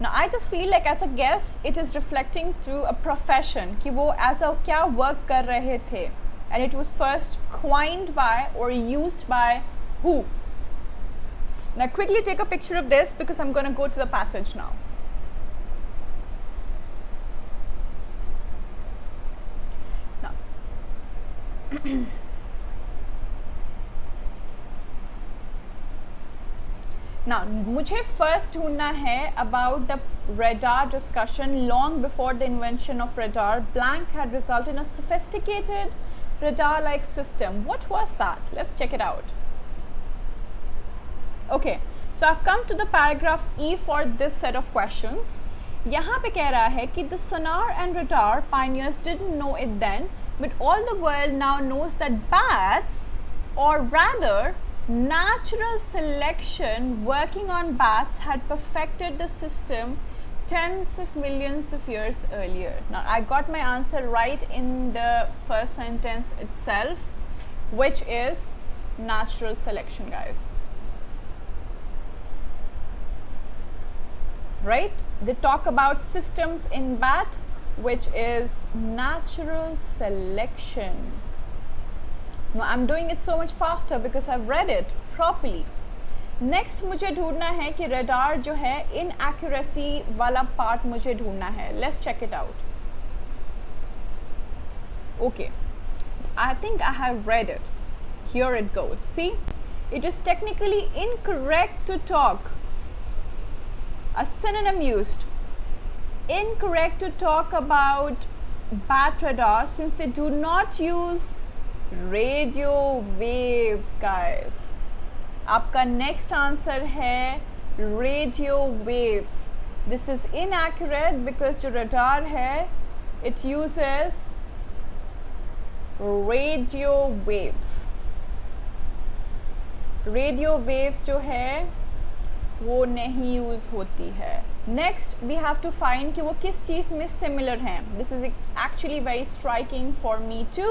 Now, I just feel like as a guess, it is reflecting to a profession कि वो as a क्या work कर रहे थे, and it was first coined by or used by who? Now, quickly take a picture of this because I'm going to go to the passage now. Now, मुझे first ढूंढना है about the radar discussion. Long before the invention of radar, blank had resulted in a sophisticated radar-like system. What was that? Let's check it out. Okay, so I've come to the paragraph E for this set of questions. यहाँ पे कह रहा है कि the sonar and radar pioneers didn't know it then, but all the world now knows that bats, or rather natural selection working on bats, had perfected the system tens of millions of years earlier. Now, I got my answer right in the first sentence itself, which is natural selection, guys. Right? They talk about systems in bat, which is natural selection. Now, I'm doing it so much faster because I've read it properly. Next मुझे ढूंढना है कि radar जो है inaccuracy वाला part मुझे ढूंढना है. Let's check it out. Okay, I think I have read it. Here it goes. See, it is technically incorrect to talk. A synonym used. Incorrect to talk about bat radar since they do not use radio waves, guys. आपका next answer है radio waves. This is inaccurate because जो radar है it uses radio waves. Radio waves जो है वो नहीं use होती है. Next we have to find कि वो किस चीज़ में सिमिलर हैं. This is actually very striking for me too.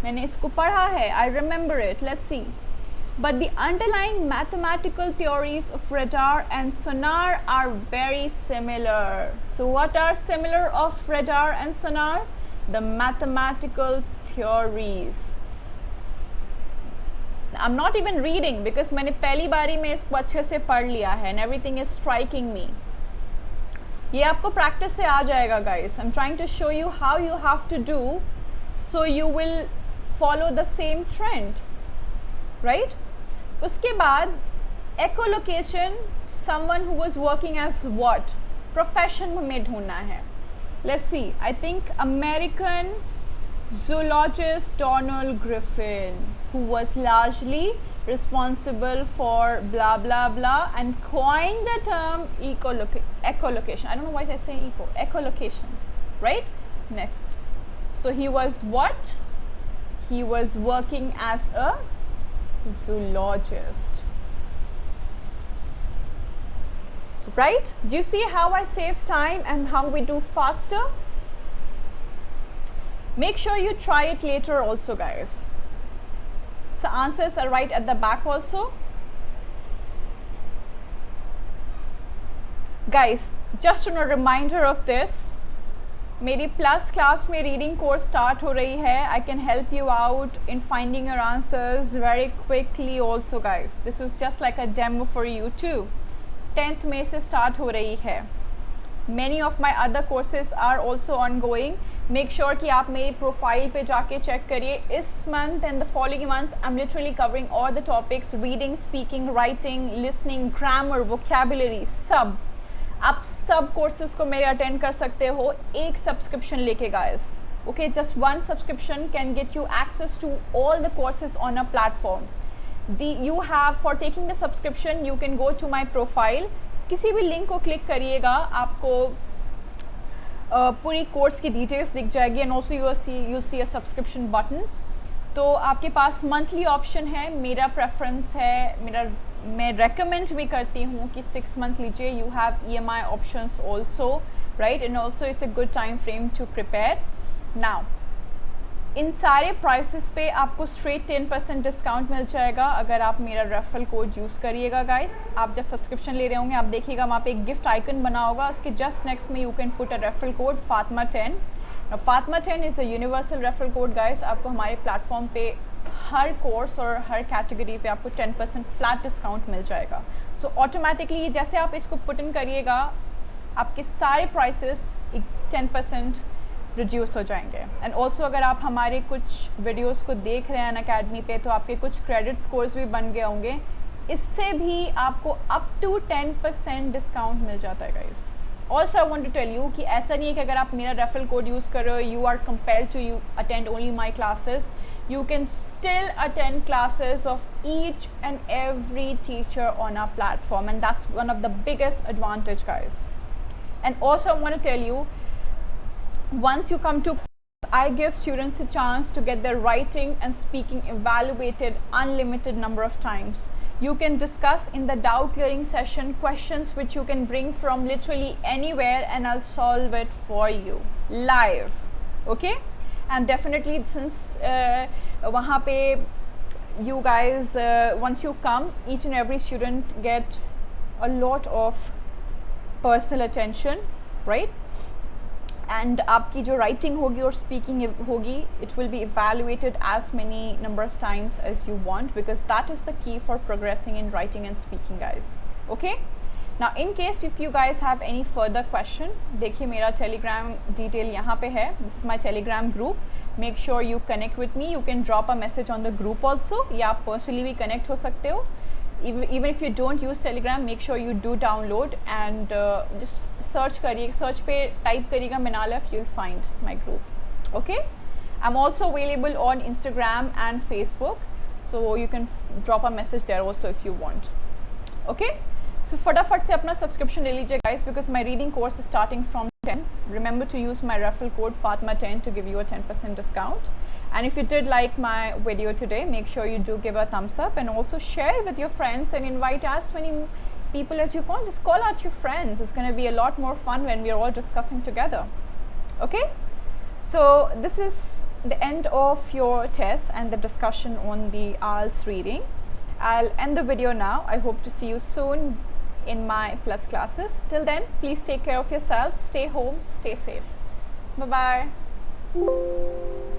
मैंने इसको पढ़ा है. I remember it. Let's see. But the underlying mathematical theories of radar and sonar are very similar. So what are similar of radar and sonar? The mathematical theories. I'm not even reading because मैंने पहली बारी में इसको अच्छे से पढ़ लिया है and everything is striking me. ये आपको प्रैक्टिस से आ जाएगा guys. I'm trying to show you how you have to do so you will follow the same trend, right? उसके बाद echolocation, someone who was working as what? Profession में ढूंढना है. Let's see. I think American zoologist Donald Griffin, who was largely responsible for blah blah blah and coined the term echolocation. I don't know why I say echolocation, right? Next. So he was what? He was working as a zoologist. Right? Do you see how I save time and how we do faster? Make sure you try it later also, guys. The answers are right at the back also. Guys, just on a reminder of this, मेरी plus class में reading course start हो रही है. I can help you out in finding your answers very quickly also guys. This is just like a demo for you too. 10th मई से स्टार्ट हो रही है. Many of my other courses are also ongoing. Make sure कि आप मेरी profile पे जाके चेक करिए. इस month and the following months I am literally covering all the topics. Reading, speaking, writing, listening, grammar, vocabulary, सब. आप सब कोर्सेज को मेरे अटेंड कर सकते हो एक सब्सक्रिप्शन लेके guys. Okay, just one subscription can get you access to all the courses on a platform. you have for taking the subscription you can go to my profile. किसी भी link को click करिएगा आपको पूरी course की details दिख जाएगी and also you see a subscription button. तो आपके पास मंथली ऑप्शन है. मेरा प्रेफरेंस है, मैं रेकमेंड भी करती हूँ कि 6 मंथ लीजिए. You have EMI options also, right, and also it's a good time frame to prepare. Now इन सारे प्राइसेस पे आपको स्ट्रेट 10% डिस्काउंट मिल जाएगा अगर आप मेरा रेफरल कोड यूज़ करिएगा गाइस. आप जब सब्सक्रिप्शन ले रहे होंगे आप देखिएगा वहाँ पे एक गिफ्ट आइकन बना होगा. उसके जस्ट नेक्स्ट में you can put a referral code Fatima 10. Fatima 10 is a universal referral code guys. आपको हमारे प्लेटफॉर्म पे हर कोर्स और हर कैटेगरी पे आपको 10% फ्लैट डिस्काउंट मिल जाएगा. सो ऑटोमेटिकली जैसे आप इसको पुट इन करिएगा आपके सारे प्राइसेस 10% रिड्यूस हो जाएंगे. एंड ऑल्सो अगर आप हमारे कुछ वीडियोस को देख रहे हैं अनअकैडमी पे तो आपके कुछ क्रेडिट स्कोर्स भी बन गए होंगे. इससे भी आपको अप टू 10% डिस्काउंट मिल जाता है guys. Also I want to tell you कि ऐसा नहीं है कि अगर आप मेरा रेफरल कोड यूज़ कर रहे हो you are compelled to you attend only my classes. You can still attend classes of each and every teacher on our platform, and that's one of the biggest advantage, guys. And also I want to tell you, once you come to, I give students a chance to get their writing and speaking evaluated unlimited number of times. You can discuss in the doubt clearing session questions which you can bring from literally anywhere and I'll solve it for you live. Okay? And definitely since वहाँ पे you guys once you come each and every student get a lot of personal attention, right? And आपकी जो writing होगी और speaking होगी, it will be evaluated as many number of times as you want, because that is the key for progressing in writing and speaking guys. Okay, now in case if you guys have any further question, देखिए मेरा telegram detail यहाँ पे है. This is my telegram group. Make sure you connect with me. You can drop a message on the group also, या आप personally भी connect हो सकते हो. Even if you don't use telegram, make sure you do download and just search करिए, search पे type करिएगा Meenaal, you'll find my group. Okay, I'm also available on Instagram and Facebook, so you can drop a message there also if you want. Okay, so फटाफट से अपना subscription ले लीजिए guys, because my reading course is starting from 10. Remember to use my referral code FATMA10 to give you a 10% discount. And if you did like my video today, make sure you do give a thumbs up and also share with your friends and invite as many people as you can. Just call out your friends. It's going to be a lot more fun when we are all discussing together. Okay, so this is the end of your test and the discussion on the IELTS reading. I'll end the video now. I hope to see you soon in my plus classes. Till then, please take care of yourself, stay home, stay safe. Bye bye.